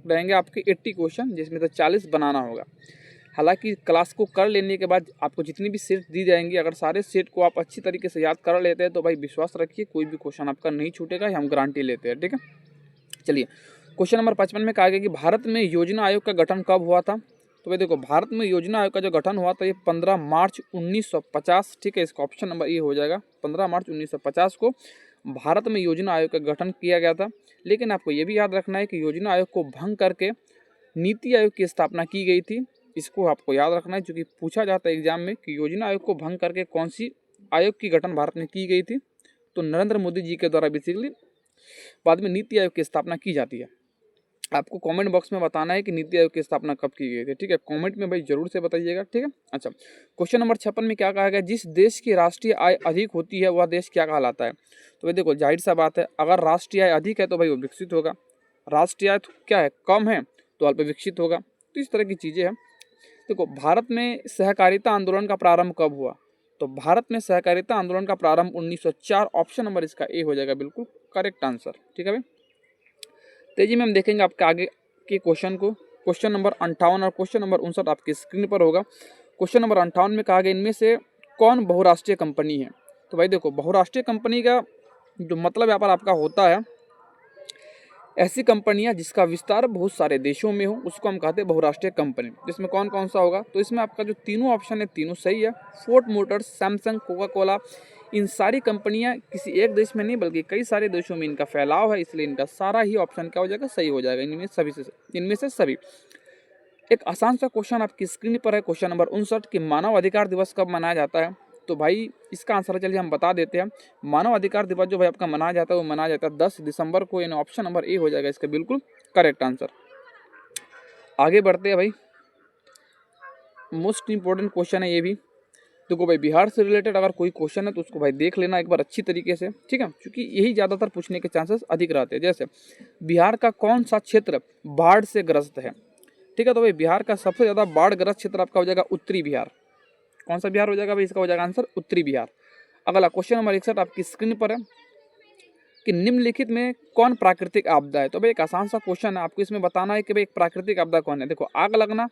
रहेंगे आपके 80 क्वेश्चन, जिसमें से 40 बनाना होगा। हालांकि क्लास को कर लेने के बाद आपको जितनी भी सेट दी जाएंगी, अगर सारे सेट को आप अच्छी तरीके से याद कर लेते हैं तो भाई विश्वास रखिए कोई भी क्वेश्चन आपका नहीं छूटेगा, हम गारंटी लेते हैं। ठीक है, चलिए क्वेश्चन नंबर 55 में कहा गया कि भारत में योजना आयोग का गठन कब हुआ था। तो भाई देखो, भारत में योजना आयोग का जो गठन हुआ था ये 15 मार्च 1950। ठीक है, इसका ऑप्शन नंबर ये हो जाएगा, 15 मार्च 1950 को भारत में योजना आयोग का गठन किया गया था। लेकिन आपको ये भी याद रखना है कि योजना आयोग को भंग करके नीति आयोग की स्थापना की गई थी। इसको आपको याद रखना है, क्योंकि पूछा जाता है एग्जाम में कि योजना आयोग को भंग करके कौन सी आयोग की गठन भारत में की गई थी। तो नरेंद्र मोदी जी के द्वारा बेसिकली बाद में नीति आयोग की स्थापना की जाती है। आपको कमेंट बॉक्स में बताना है कि नीति आयोग की स्थापना कब की गई थी। ठीक है, कमेंट में भाई जरूर से बताइएगा। ठीक है, अच्छा क्वेश्चन नंबर 56 में क्या कहा गया, जिस देश की राष्ट्रीय आय अधिक होती है वह देश क्या कहलाता है। तो भाई देखो, जाहिर सा बात है, अगर राष्ट्रीय आय अधिक है तो भाई वो विकसित होगा, राष्ट्रीय आय क्या है कम है तो अल्प विकसित होगा। तो इस तरह की चीज़ें हैं। देखो, भारत में सहकारिता आंदोलन का प्रारंभ कब हुआ। तो भारत में सहकारिता आंदोलन का प्रारंभ 1904, ऑप्शन नंबर इसका ए हो जाएगा, बिल्कुल करेक्ट आंसर। ठीक है भाई, तेजी में हम देखेंगे आपके आगे के क्वेश्चन को। क्वेश्चन नंबर 58 और क्वेश्चन नंबर 59 आपकी स्क्रीन पर होगा। क्वेश्चन नंबर 58 में कहा गया इनमें से कौन बहुराष्ट्रीय कंपनी है। तो भाई देखो, बहुराष्ट्रीय कंपनी का जो मतलब यहाँ पर आपका होता है, ऐसी कंपनियां जिसका विस्तार बहुत सारे देशों में हो उसको हम कहते हैं बहुराष्ट्रीय कंपनी। जिसमें कौन कौन सा होगा, तो इसमें आपका जो तीनों ऑप्शन है तीनों सही है। Ford Motors, Samsung, Coca Cola, इन सारी कंपनियां किसी एक देश में नहीं बल्कि कई सारे देशों में इनका फैलाव है, इसलिए इनका सारा ही ऑप्शन क्या हो जाएगा, सही हो जाएगा इनमें से सभी। एक आसान सा क्वेश्चन आपकी स्क्रीन पर है, क्वेश्चन नंबर 59 कि मानव अधिकार दिवस कब मनाया जाता है। तो भाई इसका आंसर चलिए हम बता देते हैं। मानव अधिकार दिवस जो भाई आपका मनाया जाता है वो मनाया जाता है 10 दिसंबर को, यानी ऑप्शन नंबर ए हो जाएगा इसका बिल्कुल करेक्ट आंसर। आगे बढ़ते हैं भाई, मोस्ट इंपॉर्टेंट क्वेश्चन है ये भी। देखो भाई, बिहार से रिलेटेड अगर कोई क्वेश्चन है तो उसको भाई देख लेना एक बार अच्छी तरीके से। ठीक है, क्योंकि यही ज़्यादातर पूछने के चांसेस अधिक रहते हैं। जैसे बिहार का कौन सा क्षेत्र बाढ़ से ग्रस्त है। ठीक है, तो भाई बिहार का सबसे ज़्यादा बाढ़ ग्रस्त क्षेत्र आपका हो जाएगा उत्तरी बिहार। कौन सा बिहार हो जाएगा भाई, इसका हो जाएगा आंसर उत्तरी बिहार। अगला क्वेश्चन नंबर 61 आपकी स्क्रीन पर है कि निम्नलिखित में कौन प्राकृतिक आपदा है। तो भाई एक आसान सा क्वेश्चन है, आपको इसमें बताना है कि भाई एक प्राकृतिक आपदा कौन है। देखो, आग लगना,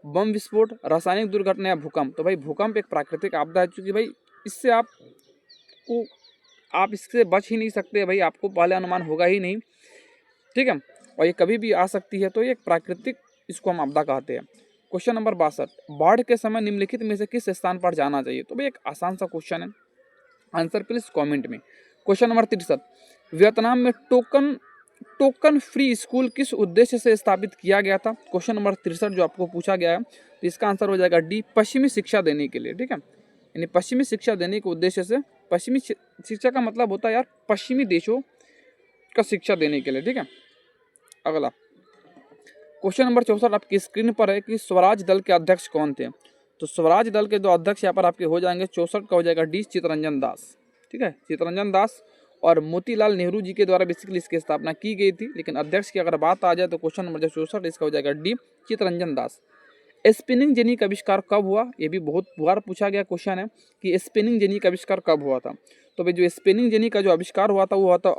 बम विस्फोट, रासायनिक दुर्घटना या भूकंप। तो भाई भूकंप एक प्राकृतिक आपदा है, क्योंकि भाई इससे आप इससे बच ही नहीं सकते भाई, आपको पहले अनुमान होगा ही नहीं। ठीक है, और ये कभी भी आ सकती है, तो ये एक प्राकृतिक, इसको हम आपदा कहते हैं। क्वेश्चन नंबर 62, बाढ़ के समय निम्नलिखित में से किस स्थान पर जाना चाहिए। तो भाई एक आसान सा क्वेश्चन है, आंसर प्लीज कमेंट में। क्वेश्चन नंबर 63, वियतनाम में टोकन फ्री स्कूल किस उद्देश्य से स्थापित किया गया था। क्वेश्चन नंबर 63 जो आपको पूछा गया है, तो इसका आंसर हो जाएगा डी, पश्चिमी शिक्षा देने के लिए। ठीक है, यानी पश्चिमी शिक्षा देने के उद्देश्य से। पश्चिमी शिक्षा का मतलब होता है यार पश्चिमी देशों का शिक्षा देने के लिए। ठीक है, अगला क्वेश्चन नंबर 64 आपकी स्क्रीन पर है कि स्वराज दल के अध्यक्ष कौन थे। तो स्वराज दल के जो अध्यक्ष यहाँ पर आपके हो जाएंगे 64 का हो जाएगा डी चित्तरंजन दास। ठीक है, चित्तरंजन दास। और मोतीलाल नेहरू जी के द्वारा बेसिकली इसकी स्थापना की गई थी, लेकिन अध्यक्ष की अगर बात आ जाए तो क्वेश्चन नंबर जो 64 इसका हो जाएगा D Chittaranjan Das. Spinning jenny का आविष्कार कब हुआ, ये भी बहुत बार पूछा गया क्वेश्चन है कि स्पिनिंग जेनी का आविष्कार कब हुआ था। तो भाई जो स्पिनिंग जेनी का जो आविष्कार हुआ था वो हुआ था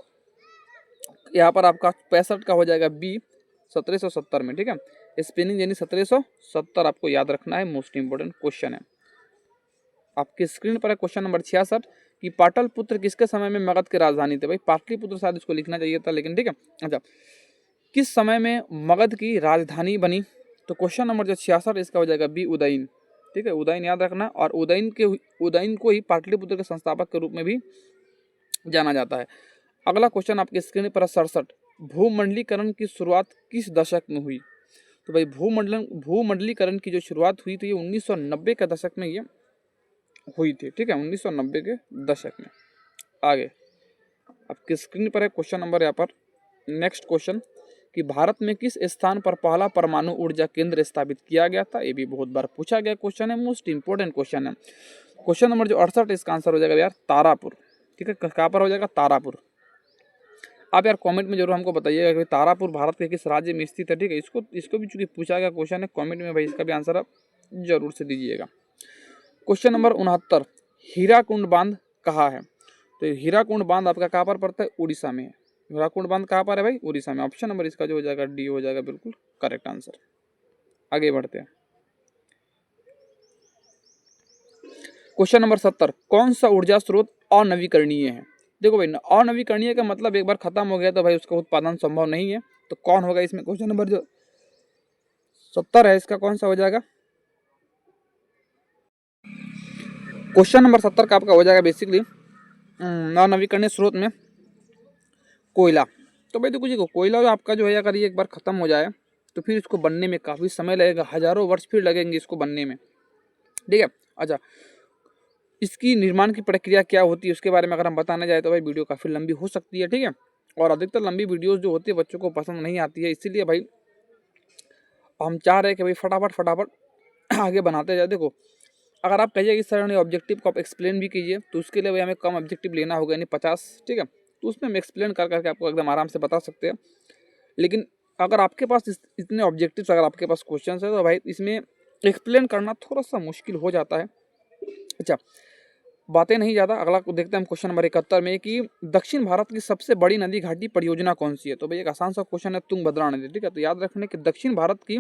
यहाँ पर आपका 65 का हो जाएगा बी 1770 में। ठीक है, स्पिनिंग जेनी 1770 आपको याद रखना है, मोस्ट इंपोर्टेंट क्वेश्चन है। आपकी स्क्रीन पर है क्वेश्चन नंबर 66 कि पाटलिपुत्र किसके समय में मगध की राजधानी थी। भाई पाटलिपुत्र शायद इसको लिखना चाहिए था, लेकिन ठीक है। अच्छा, किस समय में मगध की राजधानी बनी, तो क्वेश्चन नंबर जो 66 इसका हो जाएगा बी उदयन। ठीक है, उदयन याद रखना। और उदयन को ही पाटलिपुत्र के संस्थापक के रूप में भी जाना जाता है। अगला क्वेश्चन आपकी स्क्रीन पर 67 भूमंडलीकरण की शुरुआत किस दशक में हुई। तो भाई भूमंडलीकरण की जो शुरुआत हुई थी ये 1990 के दशक में ये हुई थी। ठीक है, 1990 के दशक में। आगे आपकी स्क्रीन पर है क्वेश्चन नंबर यहाँ पर नेक्स्ट क्वेश्चन कि भारत में किस स्थान पर पहला परमाणु ऊर्जा केंद्र स्थापित किया गया था। ये भी बहुत बार पूछा गया क्वेश्चन है, मोस्ट इंपोर्टेंट क्वेश्चन है। क्वेश्चन नंबर जो 68 इसका आंसर हो जाएगा यार तारापुर। ठीक है, कहाँ पर हो जाएगा, तारापुर। आप यार कमेंट में जरूर हमको बताइएगा कि तारापुर भारत के किस राज्य में स्थित है। ठीक है, इसको भी चूंकि पूछा गया क्वेश्चन है, कमेंट में भाई इसका भी आंसर आप जरूर से दीजिएगा। क्वेश्चन नंबर 69 हीराकुंड बांध कहाँ है। तो हीराकुंड बांध आपका कहाँ पर पड़ता है, उड़ीसा में है। हीराकुंड बांध कहाँ पर है भाई, उड़ीसा में। ऑप्शन नंबर इसका जो हो जाएगा डी हो जाएगा बिल्कुल करेक्ट आंसर। आगे बढ़ते हैं। क्वेश्चन नंबर 70 कौन सा ऊर्जा स्रोत अनवीकरणीय है। देखो भाई अनवीकरणीय का मतलब एक बार खत्म हो गया तो भाई उसका उत्पादन संभव नहीं है। तो कौन होगा इसमें, क्वेश्चन नंबर जो 70 है इसका कौन सा हो जाएगा। क्वेश्चन नंबर 70 का आपका हो जाएगा बेसिकली अनवीकरणीय स्रोत में कोयला। तो भाई देखो जी कोयला आपका जो है अगर ये एक बार खत्म हो जाए तो फिर इसको बनने में काफी समय लगेगा, हजारों वर्ष फिर लगेंगे इसको बनने में। ठीक है, अच्छा इसकी निर्माण की प्रक्रिया क्या होती है उसके बारे में अगर हम बताने जाए तो भाई वीडियो काफी लंबी हो सकती है। ठीक है, और अधिकतर लंबी वीडियोस जो होती है बच्चों को पसंद नहीं आती है, इसीलिए भाई हम चाह रहे हैं कि भाई फटाफट आगे बनाते जाए। देखो अगर आप कहिए इस तरह ऑब्जेक्टिव को आप एक्सप्लेन भी कीजिए तो उसके लिए भाई हमें कम ऑब्जेक्टिव लेना होगा, यानी 50। ठीक है, तो उसमें हम एक्सप्लेन कर करके आपको एकदम आराम से बता सकते हैं। लेकिन अगर आपके पास इतने ऑब्जेक्टिव्स अगर आपके पास क्वेश्चन है तो भाई इसमें एक्सप्लेन करना थोड़ा सा मुश्किल हो जाता है। अच्छा बातें नहीं ज़्यादा, अगला को देखते हैं हम क्वेश्चन नंबर 71 में कि दक्षिण भारत की सबसे बड़ी नदी घाटी परियोजना कौन सी है। तो भाई एक आसान सा क्वेश्चन है, तुंगभद्रा नदी। ठीक है, तो याद रखने कि दक्षिण भारत की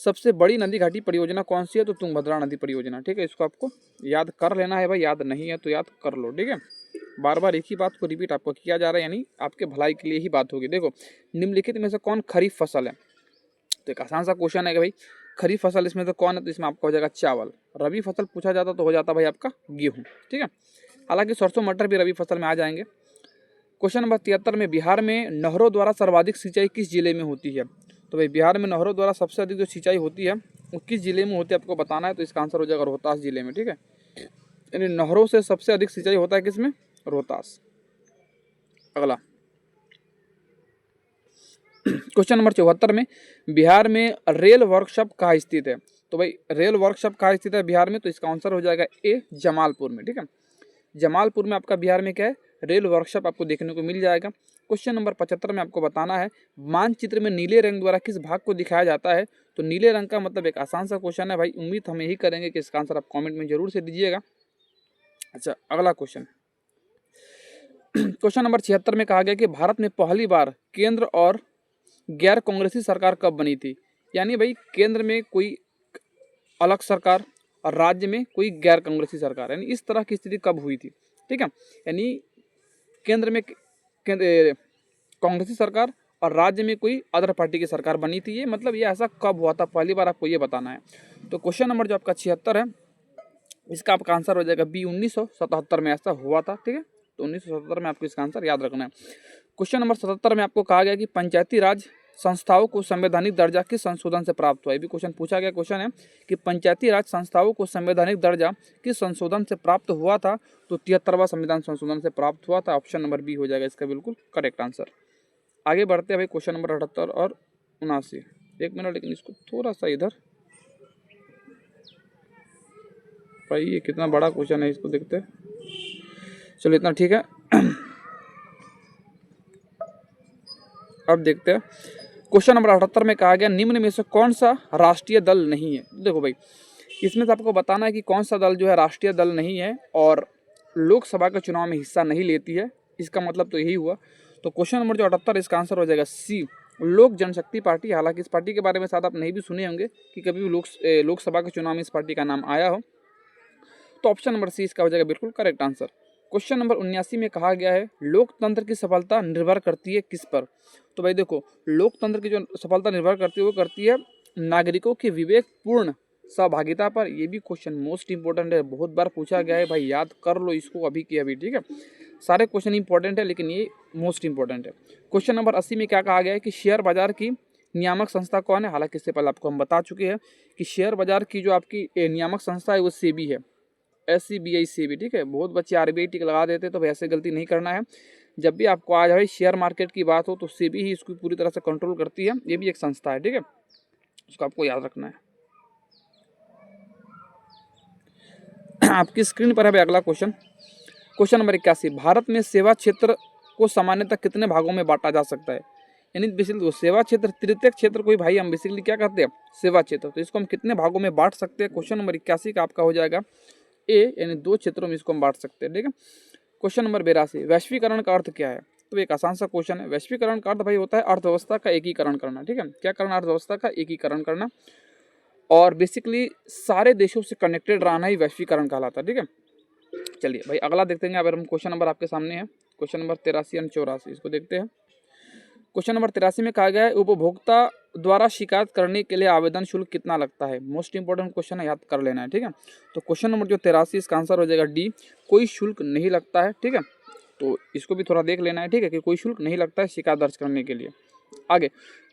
सबसे बड़ी नदी घाटी परियोजना कौन सी है, तो तुंगभद्रा नदी परियोजना। ठीक है, इसको आपको याद कर लेना है भाई, याद नहीं है तो याद कर लो। ठीक है, बार बार एक ही बात को रिपीट आपको किया जा रहा है, यानी आपके भलाई के लिए ही बात होगी। देखो निम्नलिखित में से कौन खरीफ फसल है। तो एक आसान सा क्वेश्चन है कि भाई खरीफ फसल इसमें तो कौन है, तो इसमें आपका हो जाएगा चावल। रबी फसल पूछा जाता तो हो जाता भाई आपका गेहूं। ठीक है, हालांकि सरसों मटर भी रबी फसल में आ जाएंगे। क्वेश्चन नंबर 73 में बिहार में नहरों द्वारा सर्वाधिक सिंचाई किस जिले में होती है। तो भाई बिहार में नहरों द्वारा सबसे अधिक जो सिंचाई होती है वो किस जिले में होती है आपको बताना है, तो इसका आंसर हो जाएगा रोहतास जिले में। ठीक है, यानी नहरों से सबसे अधिक सिंचाई होता है किसमें, रोहतास। अगला क्वेश्चन नंबर 74 में बिहार में रेल वर्कशॉप कहाँ स्थित है। तो भाई रेल वर्कशॉप कहाँ स्थित है बिहार में, तो इसका आंसर हो जाएगा ए जमालपुर में। ठीक है, जमालपुर में आपका बिहार में क्या है, रेल वर्कशॉप आपको देखने को मिल जाएगा। क्वेश्चन नंबर 75 में आपको बताना है मानचित्र में नीले रंग द्वारा किस भाग को दिखाया जाता है। तो नीले रंग का मतलब एक आसान सा क्वेश्चन है भाई, उम्मीद हम यही करेंगे कि इसका आंसर आप कमेंट में जरूर से दीजिएगा। अच्छा अगला क्वेश्चन क्वेश्चन नंबर 76 में कहा गया कि भारत में पहली बार केंद्र और गैर कांग्रेसी सरकार कब बनी थी। यानी भाई केंद्र में कोई अलग सरकार और राज्य में कोई गैर कांग्रेसी सरकार, यानी इस तरह की स्थिति कब हुई थी। ठीक है, यानी केंद्र में कांग्रेसी सरकार और राज्य में कोई अदर पार्टी की सरकार बनी थी, ये मतलब ये ऐसा कब हुआ था पहली बार, आपको ये बताना है। तो क्वेश्चन नंबर जो आपका 76 है इसका आपका आंसर हो जाएगा बी 1977 में ऐसा हुआ था। ठीक है, तो 1977 में आपको इसका आंसर याद रखना है। क्वेश्चन नंबर 77 में आपको कहा गया कि पंचायती राज संस्थाओं को संवैधानिक दर्जा किस संशोधन से प्राप्त हुआ। ये भी क्वेश्चन पूछा गया क्वेश्चन है कि पंचायती राज संस्थाओं को संवैधानिक दर्जा किस संशोधन से प्राप्त हुआ था। तो 73वां संविधान संशोधन से प्राप्त हुआ था। ऑप्शन नंबर बी हो जाएगा इसका बिल्कुल करेक्ट आंसर। आगे बढ़ते हैं भाई क्वेश्चन नंबर 78 और 79। एक मिनट, लेकिन इसको थोड़ा सा इधर भाई ये कितना बड़ा क्वेश्चन है, इसको देखते हैं। चलो इतना ठीक है। अब देखते हैं क्वेश्चन नंबर 78 में कहा गया निम्न में से कौन सा राष्ट्रीय दल नहीं है। देखो भाई इसमें से आपको बताना है कि कौन सा दल जो है राष्ट्रीय दल नहीं है और लोकसभा के चुनाव में हिस्सा नहीं लेती है। इसका मतलब तो यही हुआ। तो क्वेश्चन नंबर जो 78 इसका आंसर हो जाएगा सी, लोक जनशक्ति पार्टी। हालांकि इस पार्टी के बारे में शायद आप नहीं भी सुने होंगे कि कभी भी लोकसभा के चुनाव में इस पार्टी का नाम आया हो। तो ऑप्शन नंबर सी इसका हो जाएगा बिल्कुल करेक्ट आंसर। क्वेश्चन नंबर 79 में कहा गया है लोकतंत्र की सफलता निर्भर करती है किस पर। तो भाई देखो लोकतंत्र की जो सफलता निर्भर करती है वो करती है नागरिकों की विवेकपूर्ण सहभागिता पर। ये भी क्वेश्चन मोस्ट इंपॉर्टेंट है, बहुत बार पूछा गया है भाई, याद कर लो इसको अभी की अभी, ठीक है। सारे क्वेश्चन इंपॉर्टेंट है लेकिन ये मोस्ट इंपॉर्टेंट है। क्वेश्चन नंबर 80 में क्या कहा गया है कि शेयर बाजार की नियामक संस्था कौन है। हालांकि इससे पहले आपको हम बता चुके हैं कि शेयर बाजार की जो आपकी नियामक संस्था है वो सेबी है, SCBI सेबी, ठीक है। बहुत बच्चे RBI टिक लगा देते हैं, तो ऐसे गलती नहीं करना है। जब भी आपको आ जाए शेयर मार्केट की बात हो तो सेबी ही इसको पूरी तरह से कंट्रोल करती है। ये भी एक संस्था है, ठीक है, उसको आपको याद रखना है। आपकी स्क्रीन पर है अगला क्वेश्चन, क्वेश्चन नंबर 81। भारत में सेवा क्षेत्र को सामान्यतः कितने भागों में बांटा जा सकता है। यानी बेसिकली सेवा क्षेत्र, तृतीयक क्षेत्र को भाई हम बेसिकली क्या कहते हैं, सेवा क्षेत्र। तो इसको हम कितने भागों में बांट सकते हैं। क्वेश्चन नंबर 81 का आपका हो जाएगा ए, यानी 2 क्षेत्रों में इसको हम बांट सकते हैं, ठीक है। क्वेश्चन नंबर 82, वैश्वीकरण का अर्थ क्या है। तो एक आसान सा क्वेश्चन है। वैश्वीकरण का अर्थ भाई होता है अर्थव्यवस्था का एकीकरण करना, ठीक है। क्या करना, अर्थव्यवस्था का एकीकरण करना और बेसिकली सारे देशों से कनेक्टेड रहना ही वैश्वीकरण कहलाता है, ठीक है। चलिए भाई अगला देखते हैं। अगर हम क्वेश्चन नंबर आपके सामने है क्वेश्चन नंबर 83 और 84, इसको देखते हैं। क्वेश्चन नंबर 83 में कहा गया है उपभोक्ता द्वारा शिकायत करने के लिए आवेदन शुल्क कितना लगता है। मोस्ट इंपॉर्टेंट क्वेश्चन है, याद कर लेना है, ठीक है। तो क्वेश्चन नंबर जो 83 इसका आंसर हो जाएगा डी, कोई शुल्क नहीं लगता है, ठीक है। तो इसको भी थोड़ा देख लेना है, ठीक है, कि कोई शुल्क नहीं लगता है शिकायत दर्ज करने के लिए। आगे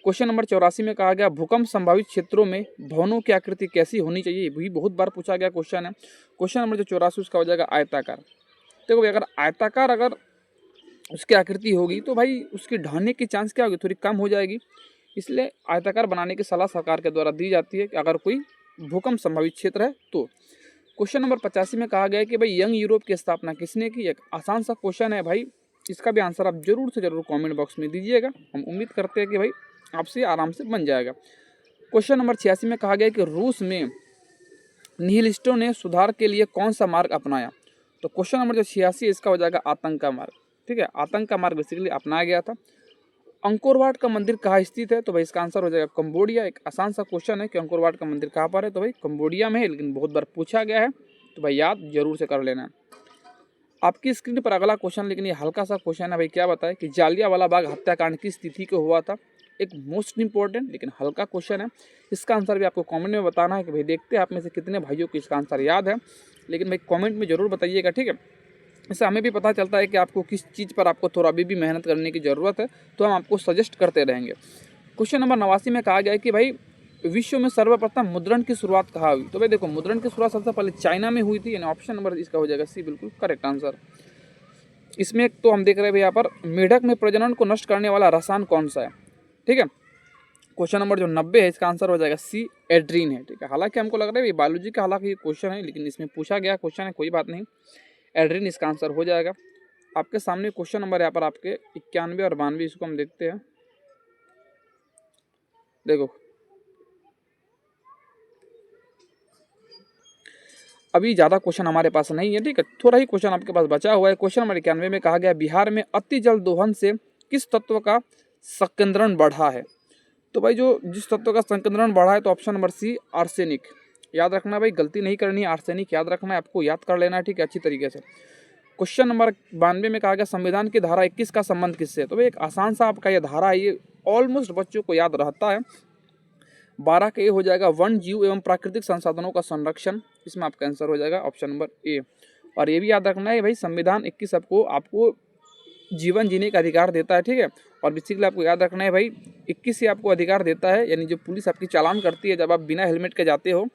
क्वेश्चन नंबर 84 में कहा गया भूकंप संभावित क्षेत्रों में भवनों की आकृति कैसी होनी चाहिए। ये भी बहुत बार पूछा गया क्वेश्चन है। क्वेश्चन नंबर जो 84 उसका हो जाएगा आयताकार। देखो भाई अगर आयताकार अगर उसकी आकृति होगी तो भाई उसकी ढहने की चांस क्या होगी, थोड़ी कम हो जाएगी। इसलिए आयताकार बनाने की सलाह सरकार के द्वारा दी जाती है कि अगर कोई भूकंप संभावित क्षेत्र है तो। क्वेश्चन नंबर 85 में कहा गया है कि भाई यंग यूरोप की स्थापना किसने की। एक आसान सा क्वेश्चन है भाई, इसका भी आंसर आप जरूर से जरूर कमेंट बॉक्स में दीजिएगा। हम उम्मीद करते हैं कि भाई आपसे आराम से बन जाएगा। क्वेश्चन नंबर 86 में कहा गया है कि रूस में निहिलिस्टों ने सुधार के लिए कौन सा मार्ग अपनाया। तो क्वेश्चन नंबर जो 86 इसका हो जाएगा आतंक का मार्ग, ठीक है। आतंक का मार्ग बेसिकली अपनाया गया था। अंकोरवाट का मंदिर कहाँ स्थित है। तो भाई इसका आंसर हो जाएगा कंबोडिया। एक आसान सा क्वेश्चन है कि अंकोरवाट का मंदिर कहाँ पर है। तो भाई कंबोडिया में है, लेकिन बहुत बार पूछा गया है, तो भाई याद जरूर से कर लेना है। आपकी स्क्रीन पर अगला क्वेश्चन, लेकिन ये हल्का सा क्वेश्चन है भाई, क्या बताए कि जालियांवाला बाग हत्याकांड किस तिथि को हुआ था। एक मोस्ट इंपॉर्टेंट लेकिन हल्का क्वेश्चन है। इसका आंसर भी आपको कमेंट में बताना है कि भाई देखते हैं आप में से कितने भाइयों को इसका आंसर याद है, लेकिन भाई कमेंट में जरूर बताइएगा, ठीक है। इससे हमें भी पता चलता है कि आपको किस चीज़ पर आपको थोड़ा अभी भी मेहनत करने की ज़रूरत है, तो हम आपको सजेस्ट करते रहेंगे। क्वेश्चन नंबर 89 में कहा गया है कि भाई विश्व में सर्वप्रथम मुद्रण की शुरुआत कहाँ हुई। तो भाई देखो मुद्रण की शुरुआत सबसे पहले चाइना में हुई थी, यानी ऑप्शन नंबर इसका हो जाएगा सी, बिल्कुल करेक्ट आंसर। इसमें तो हम देख रहे हैं भाई यहाँ पर मेढक में प्रजनन को नष्ट करने वाला रसायन कौन सा है, ठीक है। क्वेश्चन नंबर जो 90 है इसका आंसर हो जाएगा सी, एड्रीन है, ठीक है। हालांकि हमको लग रहा है ये बायोलॉजी का हालांकि ये क्वेश्चन है, लेकिन इसमें पूछा गया क्वेश्चन है, कोई बात नहीं, एड्रीन इसका आंसर हो जाएगा। आपके सामने क्वेश्चन नंबर यहाँ पर आपके 91 और 92, इसको हम देखते हैं। देखो अभी ज़्यादा क्वेश्चन हमारे पास नहीं है, ठीक है, थोड़ा ही क्वेश्चन आपके पास बचा हुआ है। क्वेश्चन नंबर 91 में कहा गया बिहार में अति जल दोहन से किस तत्व का संकेंद्रण बढ़ा है। तो भाई जो जिस तत्व का संकेंद्रण बढ़ा है, तो ऑप्शन नंबर सी, आर्सेनिक। याद रखना भाई, गलती नहीं करनी है, आर्सेनिक याद रखना है, आपको याद कर लेना है, ठीक है, अच्छी तरीके से। क्वेश्चन नंबर 92 में कहा गया संविधान की धारा 21 का संबंध किससे है। तो भाई एक आसान सा आपका ये धारा है, ये ऑलमोस्ट बच्चों को याद रहता है। 12 का ये हो जाएगा वन जीव एवं प्राकृतिक संसाधनों का संरक्षण। इसमें आपका आंसर हो जाएगा ऑप्शन नंबर ए। और ये भी याद रखना है भाई संविधान 21 आपको जीवन जीने का अधिकार देता है, ठीक है। और बेसिकली आपको याद रखना है भाई 21 से आपको अधिकार देता है, यानी जो पुलिस आपकी चालान करती है जब आप बिना हेलमेट के जाते हो,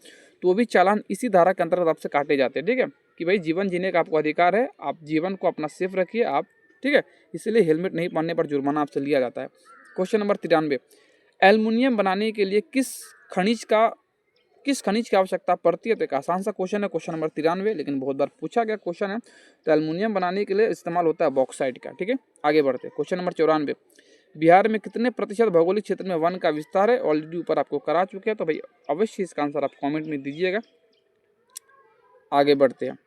तो वो भी चालान इसी धारा के अंतर्गत आपसे काटे जाते हैं, ठीक है, कि भाई जीवन जीने का आपको अधिकार है, आप जीवन को अपना सेफ रखिए आप, ठीक है। इसलिए हेलमेट नहीं पहनने पर जुर्माना आपसे लिया जाता है। क्वेश्चन नंबर 93, एल्युमिनियम बनाने के लिए किस खनिज का किस खनिज की आवश्यकता पड़ती है? तो एक आसान सा क्वेश्चन है, क्वेश्चन नंबर 93, लेकिन बहुत बार पूछा गया क्वेश्चन है। तो एल्युमिनियम बनाने के लिए इस्तेमाल होता है बॉक्साइट का। ठीक है, आगे बढ़ते हैं। क्वेश्चन नंबर 94, बिहार में कितने प्रतिशत भौगोलिक क्षेत्र में वन का विस्तार है? ऑलरेडी ऊपर आपको करा चुके हैं, तो भाई अवश्य इसका आंसर आप कॉमेंट में दीजिएगा। आगे बढ़ते हैं।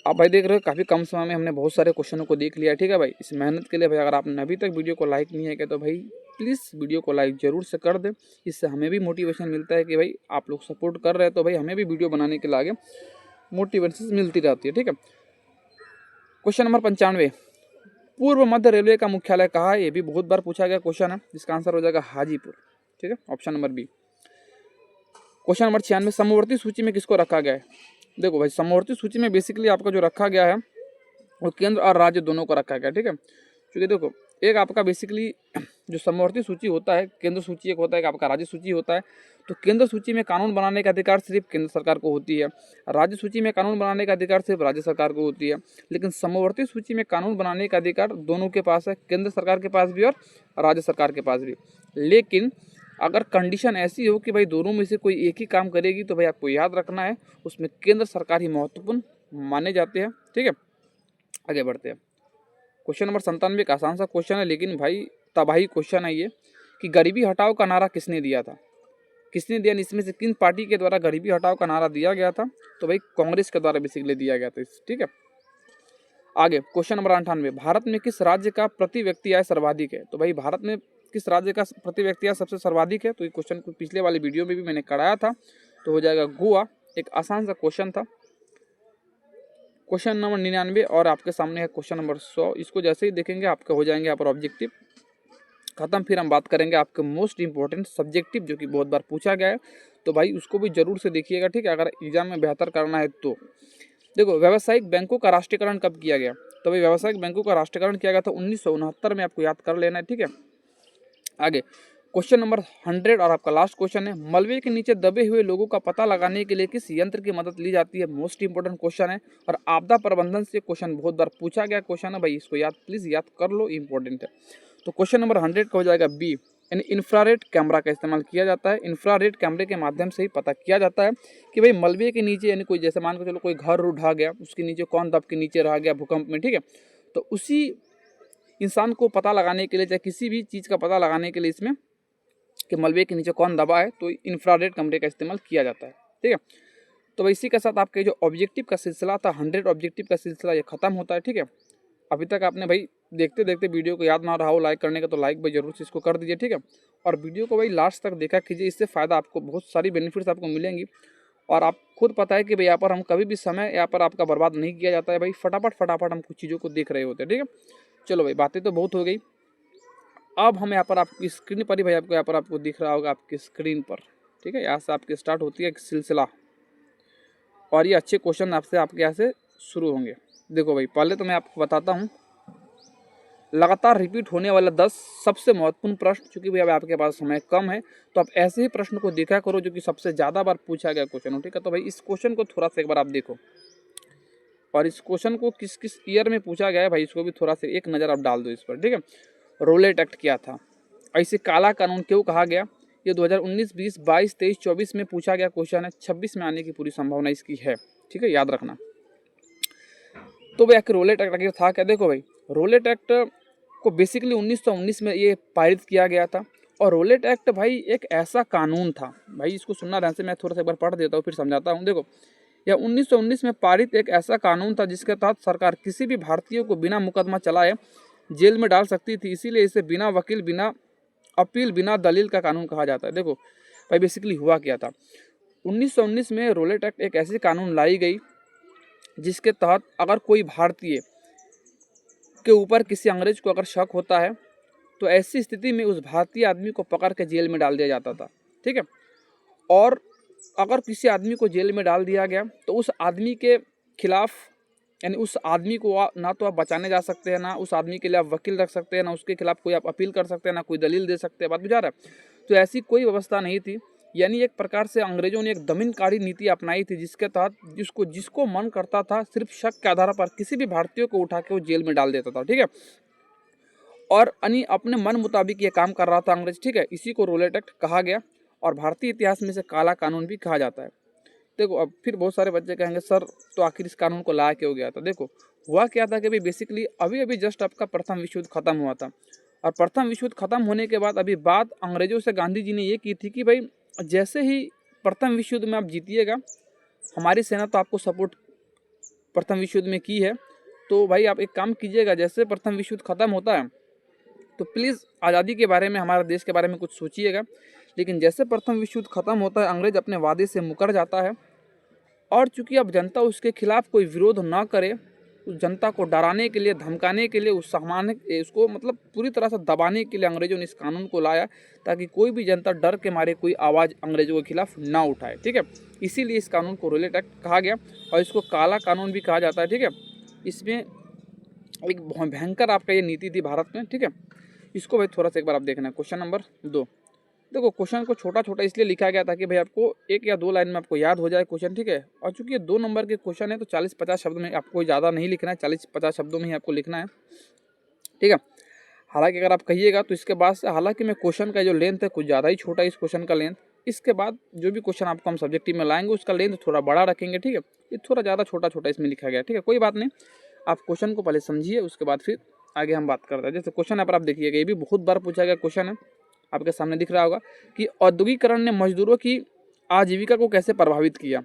आप भाई देख रहे हो काफ़ी कम समय में हमने बहुत सारे क्वेश्चनों को देख लिया। ठीक है भाई, इस मेहनत के लिए भाई अगर आपने अभी तक वीडियो को लाइक नहीं है किया तो भाई प्लीज़ वीडियो को लाइक जरूर से कर दें। इससे हमें भी मोटिवेशन मिलता है कि भाई आप लोग सपोर्ट कर रहे हैं, तो भाई हमें भी वीडियो बनाने के लिए आगे मोटिवेशन मिलती रहती है। ठीक है, क्वेश्चन नंबर 95, पूर्व मध्य रेलवे का मुख्यालय कहाँ है? ये भी बहुत बार पूछा गया क्वेश्चन है, जिसका आंसर हो जाएगा हाजीपुर। ठीक है, option number B. Question number 96, समवर्ती सूची में किसको रखा गया है? देखो भाई, समवर्ती सूची में बेसिकली आपका जो रखा गया है वो केंद्र और राज्य दोनों को रखा गया है। ठीक है, क्योंकि देखो एक आपका बेसिकली जो समवर्ती सूची होता है, केंद्र सूची एक होता है, एक आपका राज्य सूची होता है। तो केंद्र सूची में कानून बनाने का अधिकार सिर्फ केंद्र सरकार को होती है, राज्य सूची में कानून बनाने का अधिकार सिर्फ राज्य सरकार को होती है। लेकिन समवर्ती सूची में कानून बनाने का अधिकार दोनों के पास है, केंद्र सरकार के पास भी और राज्य सरकार के पास भी। लेकिन अगर कंडीशन ऐसी हो कि भाई दोनों में से कोई एक ही काम करेगी, तो भाई आपको याद रखना है उसमें केंद्र सरकार ही महत्वपूर्ण माने जाते हैं। ठीक है, आगे बढ़ते हैं। क्वेश्चन नंबर 97 एक आसान सा क्वेश्चन है, लेकिन भाई तबाही क्वेश्चन है ये कि गरीबी हटाओ का नारा किसने दिया था? किसने दिया? इसमें से किन पार्टी के द्वारा गरीबी हटाओ का नारा दिया गया था? तो भाई कांग्रेस के द्वारा बेसिकली दिया गया था। ठीक है, आगे क्वेश्चन नंबर 98, भारत में किस राज्य का प्रति व्यक्ति आय सर्वाधिक है? तो भाई भारत में किस राज्य का प्रति व्यक्ति आय सबसे सर्वाधिक है? तो ये क्वेश्चन को पिछले वाले वीडियो में भी मैंने कराया था, तो हो जाएगा गोवा। एक आसान सा क्वेश्चन था। क्वेश्चन नंबर 99 और आपके सामने है क्वेश्चन नंबर 100। इसको जैसे ही देखेंगे आपके हो जाएंगे यहाँ पर ऑब्जेक्टिव खत्म। फिर हम बात करेंगे आपके मोस्ट इंपॉर्टेंट सब्जेक्टिव, जो कि बहुत बार पूछा गया है, तो भाई उसको भी जरूर से देखिएगा। ठीक है, अगर एग्जाम में बेहतर करना है तो देखो, व्यावसायिक बैंकों का राष्ट्रीयकरण कब किया गया? तो भाई व्यावसायिक बैंकों का राष्ट्रीयकरण किया गया था 1969 में, आपको याद कर लेना है। ठीक है, आगे क्वेश्चन नंबर 100 और आपका लास्ट क्वेश्चन है, मलबे के नीचे दबे हुए लोगों का पता लगाने के लिए किस यंत्र की मदद ली जाती है? मोस्ट इंपोर्टेंट क्वेश्चन है और आपदा प्रबंधन से क्वेश्चन बहुत बार पूछा गया क्वेश्चन है भाई, इसको याद प्लीज याद कर लो, इंपॉर्टेंट है। तो क्वेश्चन नंबर 100 का हो जाएगा बी, यानी इंफ्रारेड कैमरा का इस्तेमाल किया जाता है। इंफ्रारेड कैमरे के माध्यम से ही पता किया जाता है कि भाई मलबे के नीचे, यानी कोई जैसे मान के चलो कोई घर ढा गया, उसके नीचे कौन दब के नीचे रह गया भूकंप में। ठीक है, तो उसी इंसान को पता लगाने के लिए, चाहे किसी भी चीज़ का पता लगाने के लिए इसमें कि मलबे के नीचे कौन दबा है, तो इंफ्रारेड कैमरे का इस्तेमाल किया जाता है। ठीक है, तो भाई इसी के साथ आपके जो ऑब्जेक्टिव का सिलसिला था, 100 ऑब्जेक्टिव का सिलसिला ये खत्म होता है। ठीक है, अभी तक आपने भाई देखते देखते वीडियो को याद ना रहा हो लाइक करने का, तो लाइक भाई जरूर से इसको कर दीजिए। ठीक है, और वीडियो को भाई लास्ट तक देखा कीजिए, इससे फ़ायदा आपको बहुत सारी बेनिफिट्स आपको मिलेंगी। और आप खुद पता है कि भाई यहाँ पर हम कभी भी समय यहाँ पर आपका बर्बाद नहीं किया जाता है भाई, फटाफट हम कुछ चीज़ों को देख रहे होते हैं। ठीक है, चलो भाई बातें तो बहुत हो गई। अब हम यहाँ पर आपकी स्क्रीन पर ही भाई आपको यहाँ पर आपको दिख रहा होगा आपकी स्क्रीन पर। ठीक है, यहाँ से आपकी स्टार्ट होती है एक सिलसिला और ये अच्छे क्वेश्चन आपसे आपके यहाँ से शुरू होंगे। देखो भाई, पहले तो मैं आपको बताता हूँ लगातार रिपीट होने वाला 10 सबसे महत्वपूर्ण प्रश्न, चूंकि भाई अब आपके पास समय कम है तो आप ऐसे ही प्रश्न को देखा करो जो कि सबसे ज़्यादा बार पूछा गया क्वेश्चन हो। ठीक है, तो भाई इस क्वेश्चन को थोड़ा सा एक बार आप देखो और इस क्वेश्चन को किस किस ईयर में पूछा गया है भाई, इसको भी थोड़ा सा एक नज़र आप डाल दो इस पर। ठीक है, रोलेट एक्ट क्या था, ऐसे काला कानून क्यों कहा गया, ये 2019, 20, 22, 23, 24 में पूछा गया क्वेश्चन है, 26 में आने की पूरी संभावना इसकी है। ठीक है, याद रखना। तो भाई आखिर रोलेट एक्ट आखिर था क्या? देखो भाई, रोलेट एक्ट को बेसिकली 1919 में ये पारित किया गया था। और रोलेट एक्ट भाई एक ऐसा कानून था भाई, इसको सुनना ध्यान से, मैं थोड़ा सा एक बार पढ़ देता हूँ फिर समझाता हूँ। देखो, यह 1919 में पारित एक ऐसा कानून था जिसके तहत सरकार किसी भी भारतीय को बिना मुकदमा चलाए जेल में डाल सकती थी, इसीलिए इसे बिना वकील, बिना अपील, बिना दलील का कानून कहा जाता है। देखो भाई बेसिकली हुआ क्या था, 1919 में रोलेट एक्ट एक ऐसी कानून लाई गई जिसके तहत अगर कोई भारतीय के ऊपर किसी अंग्रेज को अगर शक होता है तो ऐसी स्थिति में उस भारतीय आदमी को पकड़ के जेल में डाल दिया जाता था। ठीक है, और अगर किसी आदमी को जेल में डाल दिया गया तो उस आदमी के खिलाफ, यानी उस आदमी को ना तो आप बचाने जा सकते हैं, ना उस आदमी के लिए आप वकील रख सकते हैं, ना उसके खिलाफ कोई आप अपील कर सकते हैं, ना कोई दलील दे सकते हैं। बात बुझा रहा है? तो ऐसी कोई व्यवस्था नहीं थी, यानी एक प्रकार से अंग्रेजों ने एक दमनकारी नीति अपनाई थी जिसके तहत जिसको मन करता था सिर्फ शक के आधार पर किसी भी भारतीय को उठा के वो जेल में डाल देता था। ठीक है, और अपने मन मुताबिक ये काम कर रहा था अंग्रेज। ठीक है, इसी को रोलेट एक्ट कहा गया। और भारतीय इतिहास में इसे काला कानून भी कहा जाता है। देखो अब फिर बहुत सारे बच्चे कहेंगे सर तो आखिर इस कानून को लाया क्यों गया था। देखो हुआ क्या था कि भाई बेसिकली अभी अभी जस्ट आपका प्रथम विश्व युद्ध खत्म हुआ था, और प्रथम विश्व युद्ध खत्म होने के बाद अभी बात अंग्रेजों से गांधी जी ने ये की थी कि भाई जैसे ही प्रथम विश्व युद्ध में आप जीतिएगा, हमारी सेना तो आपको सपोर्ट प्रथम विश्व युद्ध में की है, तो भाई आप एक काम कीजिएगा, जैसे प्रथम विश्व युद्ध खत्म होता है तो प्लीज़ आज़ादी के बारे में, हमारे देश के बारे में कुछ सोचिएगा। लेकिन जैसे प्रथम विश्व युद्ध खत्म होता है, अंग्रेज अपने वादे से मुकर जाता है, और चूंकि अब जनता उसके खिलाफ कोई विरोध ना करे, उस जनता को डराने के लिए, धमकाने के लिए, उस सामान्य उसको मतलब पूरी तरह से दबाने के लिए अंग्रेजों ने इस कानून को लाया, ताकि कोई भी जनता डर के मारे कोई आवाज़ अंग्रेजों के खिलाफ ना उठाए। ठीक है, इसीलिए इस कानून को रोलेट एक्ट कहा गया, और इसको काला कानून भी कहा जाता है। ठीक है, इसमें एक भयंकर आपका ये नीति थी भारत में। ठीक है, इसको भाई थोड़ा सा एक बार आप देखना। क्वेश्चन नंबर 2, देखो क्वेश्चन को छोटा छोटा इसलिए लिखा गया था कि भाई आपको 1 या 2 लाइन में आपको याद हो जाए क्वेश्चन। ठीक है, और चूंकि ये 2 नंबर के क्वेश्चन है तो 40-50 शब्द में आपको ज़्यादा नहीं लिखना है, 40-50 शब्दों में ही आपको लिखना है। ठीक है, हालांकि अगर आप कहिएगा तो इसके बाद से, हालांकि मैं क्वेश्चन का जो लेंथ है कुछ ज़्यादा ही छोटा है इस क्वेश्चन का लेंथ, इसके बाद जो भी क्वेश्चन आपको हम सब्जेक्टिव में लाएंगे उसका लेंथ थोड़ा बड़ा रखेंगे। ठीक है, ये थोड़ा ज़्यादा छोटा छोटा इसमें लिखा गया। ठीक है, कोई बात नहीं, आप क्वेश्चन को पहले समझिए, उसके बाद फिर आगे हम बात करते हैं। जैसे क्वेश्चन पर आप देखिएगा, ये भी बहुत बार पूछा गया क्वेश्चन है, आपके सामने दिख रहा होगा कि औद्योगिकरण ने मजदूरों की आजीविका को कैसे प्रभावित किया।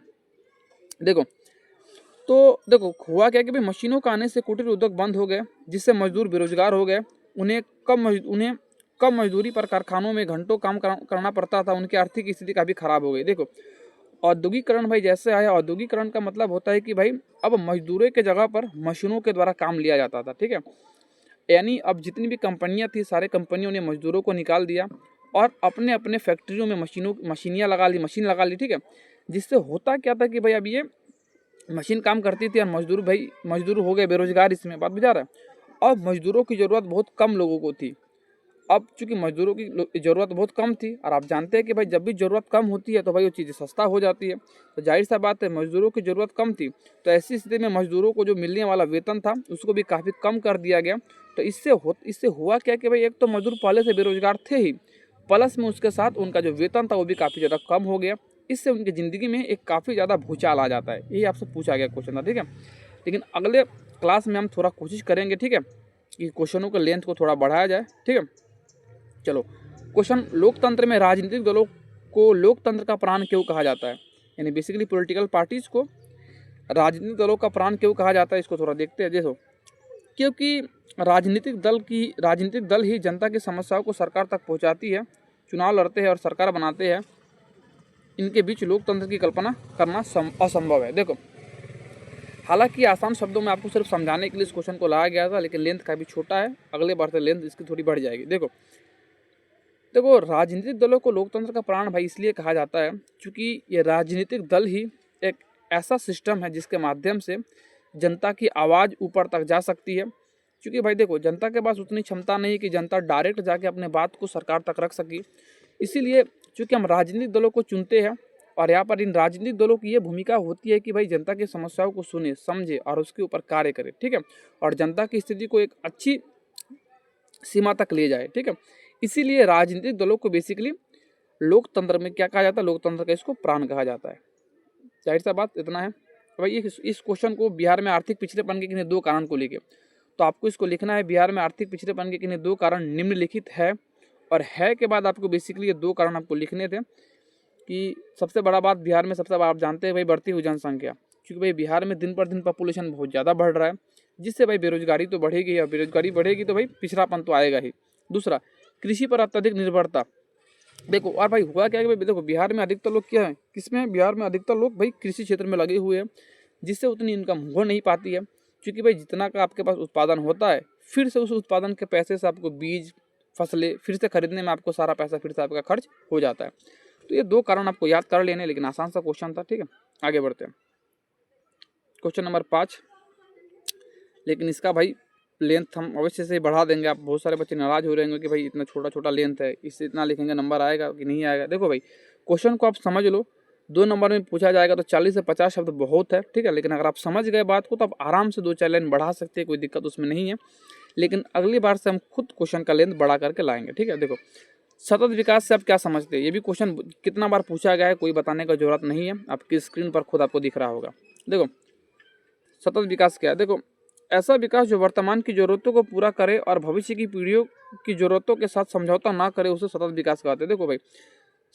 देखो देखो हुआ क्या कि भाई मशीनों का आने से कुटीर उद्योग बंद हो गए, जिससे मजदूर बेरोजगार हो गए। उन्हें कम मजदूरी पर कारखानों में घंटों काम करना पड़ता था, उनकी आर्थिक स्थिति काफ़ी खराब हो गई। देखो औद्योगिकरण भाई जैसे आया, औद्योगिकरण का मतलब होता है कि भाई अब मजदूरों के जगह पर मशीनों के द्वारा काम लिया जाता था। ठीक है, यानी अब जितनी भी कंपनियां थी, सारे कंपनियों ने मजदूरों को निकाल दिया और अपने अपने फैक्ट्रियों में मशीन लगा ली। ठीक है, जिससे होता क्या था कि भाई अब ये मशीन काम करती थी और मजदूर हो गए बेरोजगार। इसमें बात बुझा रहा है। अब मजदूरों की ज़रूरत बहुत कम लोगों को थी। अब चूंकि मजदूरों की ज़रूरत बहुत कम थी, और आप जानते हैं कि भाई जब भी ज़रूरत कम होती है तो भाई वो चीज़ें सस्ता हो जाती है, तो जाहिर सा बात है मजदूरों की ज़रूरत कम थी, तो ऐसी स्थिति में मजदूरों को जो मिलने वाला वेतन था उसको भी काफ़ी कम कर दिया गया। तो इससे हुआ क्या कि भाई एक तो मजदूर पहले से बेरोजगार थे ही, प्लस में उसके साथ उनका जो वेतन था वो भी काफ़ी ज़्यादा कम हो गया। इससे उनकी ज़िंदगी में एक काफ़ी ज़्यादा भूचाल आ जाता है। यही आपसे पूछा गया क्वेश्चन था। ठीक है, लेकिन अगले क्लास में हम थोड़ा कोशिश करेंगे, ठीक है, कि क्वेश्चनों के लेंथ को थोड़ा बढ़ाया जाए। ठीक है, चलो क्वेश्चन, लोकतंत्र में राजनीतिक दलों को लोकतंत्र का प्राण क्यों कहा जाता है, यानी बेसिकली पॉलिटिकल पार्टीज को राजनीतिक दलों का प्राण क्यों कहा जाता है, इसको थोड़ा देखते हैं। देखो क्योंकि राजनीतिक दल ही जनता की समस्याओं को सरकार तक पहुंचाती है, चुनाव लड़ते हैं और सरकार बनाते हैं, इनके बीच लोकतंत्र की कल्पना करना असंभव है। देखो हालांकि आसान शब्दों में आपको सिर्फ समझाने के लिए इस क्वेश्चन को लाया गया था, लेकिन लेंथ काफ़ी छोटा है, अगले बार से लेंथ इसकी थोड़ी बढ़ जाएगी। देखो राजनीतिक दलों को लोकतंत्र का प्राण भाई इसलिए कहा जाता है क्योंकि ये राजनीतिक दल ही एक ऐसा सिस्टम है जिसके माध्यम से जनता की आवाज़ ऊपर तक जा सकती है। क्योंकि भाई देखो जनता के पास उतनी क्षमता नहीं कि जनता डायरेक्ट जाके अपने बात को सरकार तक रख सके, इसीलिए चूँकि हम राजनीतिक दलों को चुनते हैं, और यहाँ पर इन राजनीतिक दलों की ये भूमिका होती है कि भाई जनता की समस्याओं को सुने, समझे और उसके ऊपर कार्य करे। ठीक है, और जनता की स्थिति को एक अच्छी सीमा तक ले जाए। ठीक है, इसीलिए राजनीतिक दलों को बेसिकली लोकतंत्र में क्या कहा जाता है, लोकतंत्र का इसको प्राण कहा जाता है। जाहिर सा बात इतना है। भाई इस क्वेश्चन को बिहार में आर्थिक पिछड़ेपन के किन्हीं 2 कारण को लेके, तो आपको इसको लिखना है बिहार में आर्थिक पिछड़ेपन के किन्हीं 2 कारण निम्नलिखित है, और है के बाद आपको बेसिकली ये 2 कारण आपको लिखने थे। कि सबसे बड़ा बात बिहार में सबसे बड़ा आप जानते हैं भाई बढ़ती हुई जनसंख्या, क्योंकि भाई बिहार में दिन पर दिन पॉपुलेशन बहुत ज़्यादा बढ़ रहा है, जिससे भाई बेरोजगारी तो बढ़ेगी, और बेरोजगारी बढ़ेगी तो भाई पिछड़ापन तो आएगा ही। दूसरा, कृषि पर अत्यधिक निर्भरता। देखो और भाई हुआ क्या है भाई, देखो बिहार में अधिकतर लोग क्या है, किसमें, बिहार में अधिकतर लोग भाई कृषि क्षेत्र में लगे हुए हैं, जिससे उतनी इनकम हो नहीं पाती है। क्योंकि भाई जितना का आपके पास उत्पादन होता है, फिर से उस उत्पादन के पैसे से आपको बीज फसलें फिर से खरीदने में आपको सारा पैसा फिर से आपका खर्च हो जाता है। तो ये 2 कारण आपको याद कर लेने, लेकिन आसान सा क्वेश्चन था। ठीक है, आगे बढ़ते हैं। क्वेश्चन नंबर 5, लेकिन इसका भाई लेंथ हम अवश्य से बढ़ा देंगे। आप बहुत सारे बच्चे नाराज हो रहे होंगे कि भाई इतना छोटा छोटा लेंथ है, इससे इतना लिखेंगे नंबर आएगा कि नहीं आएगा। देखो भाई क्वेश्चन को आप समझ लो, 2 नंबर में पूछा जाएगा तो 40 से 50 शब्द बहुत है। ठीक है, लेकिन अगर आप समझ गए बात को तो आप आराम से 2-4 लाइन बढ़ा सकते हैं, कोई दिक्कत उसमें नहीं है। लेकिन अगली बार से हम खुद क्वेश्चन का लेंथ बढ़ा करके लाएंगे। ठीक है, देखो सतत विकास से आप क्या समझते हैं? ये भी क्वेश्चन कितना बार पूछा गया है, कोई बताने का जरूरत नहीं है, आपकी स्क्रीन पर खुद आपको दिख रहा होगा। देखो सतत विकास क्या है, देखो ऐसा विकास जो वर्तमान की जरूरतों को पूरा करे और भविष्य की पीढ़ियों की जरूरतों के साथ समझौता ना करे, उसे सतत विकास कहते हैं। देखो भाई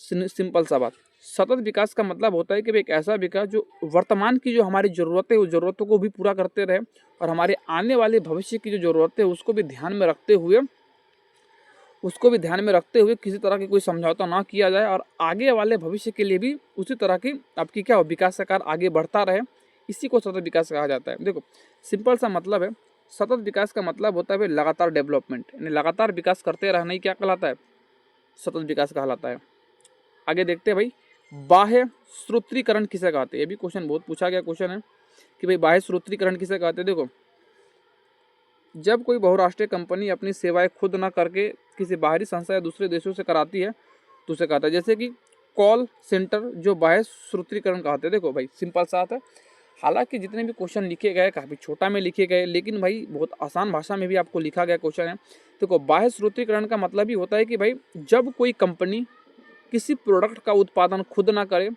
सिंपल सा बात, सतत विकास का मतलब होता है कि भाई एक ऐसा विकास जो वर्तमान की जो हमारी जरूरतें उस जरूरतों को भी पूरा करते रहे और हमारे आने वाले भविष्य की जो जरूरतें उसको भी ध्यान में रखते हुए किसी तरह की कोई समझौता ना किया जाए और आगे वाले भविष्य के लिए भी उसी तरह की आपकी क्या हो विकास का कार्य आगे बढ़ता रहे, इसी को सतत विकास कहा जाता है। देखो सिंपल सा मतलब है, सतत विकास का मतलब होता है लगातार डेवलपमेंट, यानी लगातार विकास करते रहना ही क्या कहलाता है? सतत विकास कहलाता है। आगे देखते हैं भाई, बाह्य स्रोतीकरण किसे कहते हैं? ये भी क्वेश्चन बहुत पूछा गया क्वेश्चन है कि भाई बाह्य स्रोतीकरण किसे कहते हैं। देखो जब कोई बहुराष्ट्रीय कंपनी अपनी सेवाएं खुद न करके किसी बाहरी संस्था या दूसरे देशों से कराती है तो उसे कहता है, जैसे कि कॉल सेंटर जो बाह्य स्रोतीकरण कहते हैं। देखो भाई सिंपल सा है, हालांकि जितने भी क्वेश्चन लिखे गए काफ़ी छोटा में लिखे गए, लेकिन भाई बहुत आसान भाषा में भी आपको लिखा गया क्वेश्चन है। देखो बाह्य स्रोतीकरण का मतलब ही होता है कि भाई जब कोई कंपनी किसी प्रोडक्ट का उत्पादन खुद ना करे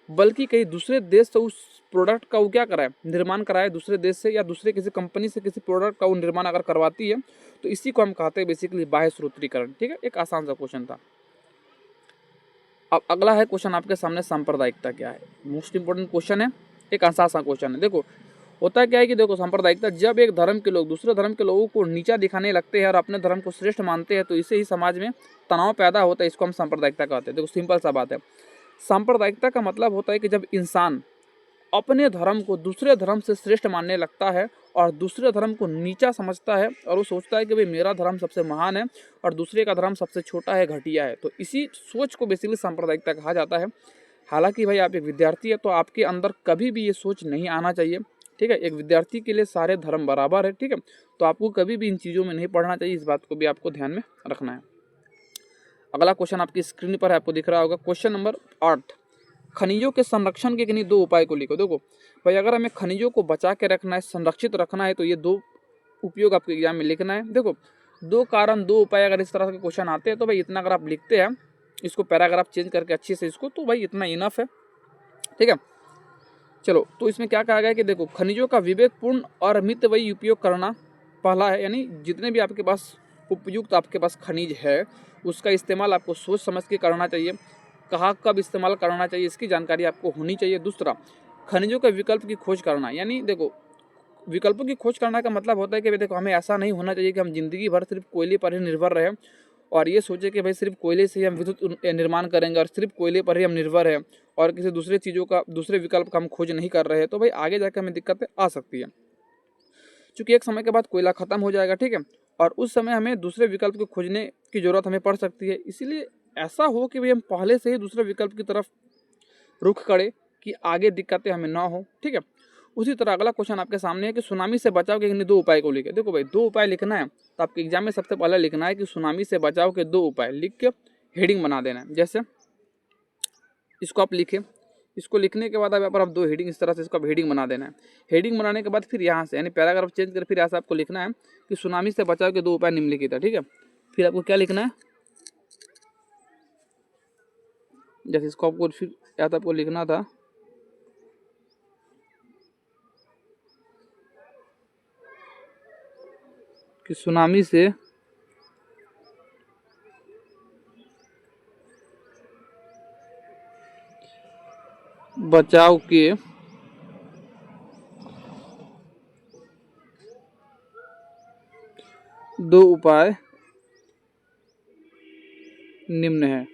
बल्कि कहीं दूसरे देश से उस प्रोडक्ट का वो क्या कराए, निर्माण कराए दूसरे देश से या दूसरे किसी कंपनी से किसी प्रोडक्ट का वो निर्माण अगर करवाती है तो इसी को हम कहते हैं बेसिकली बाह्य स्रोतीकरण। ठीक है, एक आसान सा क्वेश्चन था। अब अगला है क्वेश्चन आपके सामने, सांप्रदायिकता क्या है? मोस्ट इंपोर्टेंट क्वेश्चन है, एक आसान सा क्वेश्चन है। देखो होता क्या है कि देखो सांप्रदायिकता, जब एक धर्म के लोग दूसरे धर्म के लोगों को नीचा दिखाने लगते हैं और अपने धर्म को श्रेष्ठ मानते हैं तो इसे ही समाज में तनाव पैदा होता है, इसको हम सांप्रदायिकता कहते हैं। देखो सिंपल सा बात है, सांप्रदायिकता का मतलब होता है कि जब इंसान अपने धर्म को दूसरे धर्म से श्रेष्ठ मानने लगता है और दूसरे धर्म को नीचा समझता है और वो सोचता है कि भाई मेरा धर्म सबसे महान है और दूसरे का धर्म सबसे छोटा है, घटिया है, तो इसी सोच को बेसिकली सांप्रदायिकता कहा जाता है। हालांकि भाई आप एक विद्यार्थी है तो आपके अंदर कभी भी ये सोच नहीं आना चाहिए। ठीक है, एक विद्यार्थी के लिए सारे धर्म बराबर है। ठीक है, तो आपको कभी भी इन चीज़ों में नहीं पढ़ना चाहिए, इस बात को भी आपको ध्यान में रखना है। अगला क्वेश्चन आपकी स्क्रीन पर है, आपको दिख रहा होगा, क्वेश्चन नंबर 8, खनिजों के संरक्षण के किन्हीं 2 उपाय को लिखो। देखो भाई अगर हमें खनिजों को बचा के रखना है, संरक्षित रखना है तो ये 2 उपयोग आपके एग्जाम में लिखना है। देखो 2 कारण 2 उपाय, अगर इस तरह के क्वेश्चन आते हैं तो भाई इतना अगर आप लिखते हैं, इसको पैराग्राफ चेंज करके अच्छे से इसको, तो भाई इतना इनफ है। ठीक है, चलो तो इसमें क्या कहा गया है कि देखो खनिजों का विवेकपूर्ण और मितव्ययी उपयोग करना पहला है, यानी जितने भी आपके पास उपयुक्त आपके पास खनिज है उसका इस्तेमाल आपको सोच समझ के करना चाहिए, कहाँ कब इस्तेमाल करना चाहिए इसकी जानकारी आपको होनी चाहिए। दूसरा, खनिजों के विकल्प की खोज करना, यानी देखो विकल्पों की खोज करने का मतलब होता है कि देखो हमें ऐसा नहीं होना चाहिए कि हम जिंदगी भर सिर्फ कोयले पर ही निर्भर रहें और ये सोचे कि भाई सिर्फ कोयले से ही हम विद्युत निर्माण करेंगे और सिर्फ कोयले पर ही हम निर्भर हैं और किसी दूसरे चीज़ों का दूसरे विकल्प का हम खोज नहीं कर रहे हैं, तो भाई आगे जाकर हमें दिक्कतें आ सकती है, क्योंकि एक समय के बाद कोयला खत्म हो जाएगा। ठीक है, और उस समय हमें दूसरे विकल्प को खोजने की जरूरत हमें पड़ सकती है, इसीलिए ऐसा हो कि भाई हम पहले से ही दूसरे विकल्प की तरफ रुख करें कि आगे दिक्कतें हमें ना हो। ठीक है, उसी तरह अगला क्वेश्चन आपके सामने है कि सुनामी से बचाव के 2 उपाय को लिखे। देखो भाई 2 उपाय लिखना है तो आपके एग्जाम में सबसे पहले लिखना है कि सुनामी से बचाव के 2 उपाय, लिख के हेडिंग बना देना है। जैसे इसको आप लिखें, इसको लिखने के बाद अब यहाँ पर आप 2 हेडिंग इस तरह से इसको हेडिंग बना देना है। हेडिंग बनाने के बाद फिर यहाँ से यानी पैराग्राफ चेंज कर फिर यहाँ से आपको लिखना है कि सुनामी से बचाव के 2 उपाय निम्नलिखित है। ठीक है, फिर आपको क्या लिखना है, जैसे इसको आपको फिर यहाँ आपको लिखना था कि सुनामी से बचाव के 2 उपाय निम्न है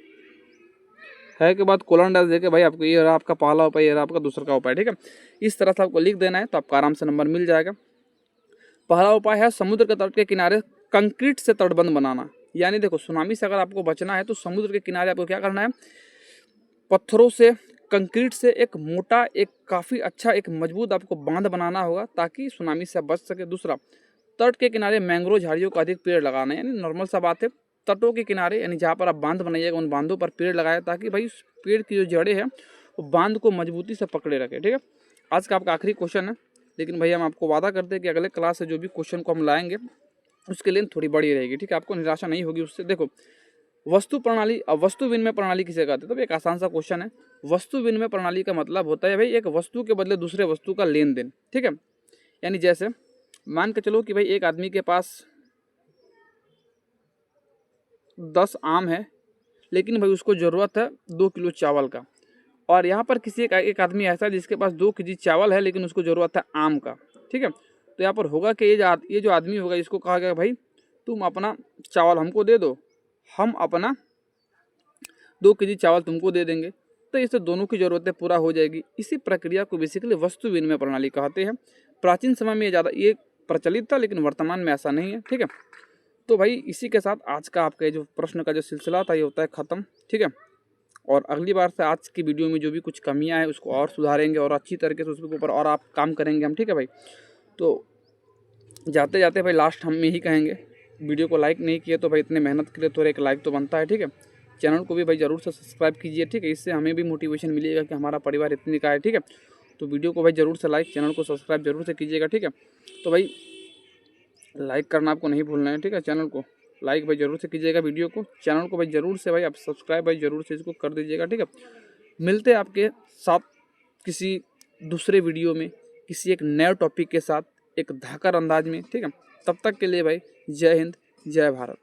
के बाद कोलन डाल देके भाई आपको ये रहा आपका पहला उपाय, ये रहा आपका दूसरा का उपाय। ठीक है, इस तरह से आपको लिख देना है तो आपको आराम से नंबर मिल जाएगा। पहला उपाय है समुद्र के तट के किनारे कंक्रीट से तटबंध बनाना, यानी देखो सुनामी से अगर आपको बचना है तो समुद्र के किनारे आपको क्या करना है, पत्थरों से कंक्रीट से एक मोटा एक काफ़ी अच्छा एक मजबूत आपको बांध बनाना होगा ताकि सुनामी से बच सके। दूसरा, तट के किनारे मैंग्रोव झाड़ियों का अधिक पेड़ लगाना है, यानी नॉर्मल सा बात है, तटों के किनारे यानी जहाँ पर आप बांध बनाइएगा उन बांधों पर पेड़ लगाए ताकि भाई उस पेड़ की जो जड़ें हैं वो बांध को मजबूती से पकड़े रखे। ठीक है, आज का आपका आखिरी क्वेश्चन है, लेकिन भाई हम आपको वादा करते हैं कि अगले क्लास से जो भी क्वेश्चन को हम लाएंगे उसके लिए थोड़ी बड़ी रहेगी। ठीक है, आपको निराशा नहीं होगी उससे। देखो वस्तु प्रणाली, अब वस्तु विनिमय प्रणाली किसे कहते हैं? तो एक आसान सा क्वेश्चन है। वस्तु विनिमय प्रणाली का मतलब होता है भाई एक वस्तु के बदले दूसरे वस्तु का लेन देन, ठीक है। यानी जैसे मान के चलो कि भाई एक आदमी के पास 10 आम है, लेकिन भाई उसको ज़रूरत है 2 किलो चावल का, और यहाँ पर किसी एक आदमी ऐसा है जिसके पास 2 केजी चावल है लेकिन उसको ज़रूरत है आम का, ठीक है। तो यहाँ पर होगा कि ये जो आदमी होगा इसको कहा गया भाई तुम अपना चावल हमको दे दो, हम अपना 2 केजी चावल तुमको दे देंगे, तो इससे दोनों की ज़रूरतें पूरा हो जाएगी। इसी प्रक्रिया को बेसिकली वस्तु विनिमय प्रणाली कहते हैं। प्राचीन समय में ये प्रचलित था, लेकिन वर्तमान में ऐसा नहीं है, ठीक है। तो भाई इसी के साथ आज का आपका जो प्रश्न का जो सिलसिला था ये होता है ख़त्म, ठीक है। और अगली बार से आज की वीडियो में जो भी कुछ कमियां हैं उसको और सुधारेंगे और अच्छी तरीके से उसके ऊपर और आप काम करेंगे हम, ठीक है भाई। तो जाते जाते भाई लास्ट हम यही कहेंगे, वीडियो को लाइक नहीं किया तो भाई इतने मेहनत के लिए थोड़ा एक लाइक तो बनता है, ठीक है। चैनल को भी भाई ज़रूर से सब्सक्राइब कीजिए, ठीक है। इससे हमें भी मोटिवेशन मिलेगा कि हमारा परिवार इतने का है, ठीक है। तो वीडियो को भाई ज़रूर से लाइक, चैनल को सब्सक्राइब जरूर से कीजिएगा, ठीक है। तो भाई लाइक करना आपको नहीं भूलना है, ठीक है। चैनल को लाइक भाई जरूर से कीजिएगा, वीडियो को, चैनल को भाई जरूर से भाई आप सब्सक्राइब भाई जरूर से इसको कर दीजिएगा, ठीक है। मिलते हैं आपके साथ किसी दूसरे वीडियो में किसी एक नए टॉपिक के साथ एक धाकर अंदाज में, ठीक है। तब तक के लिए भाई जय हिंद, जय भारत।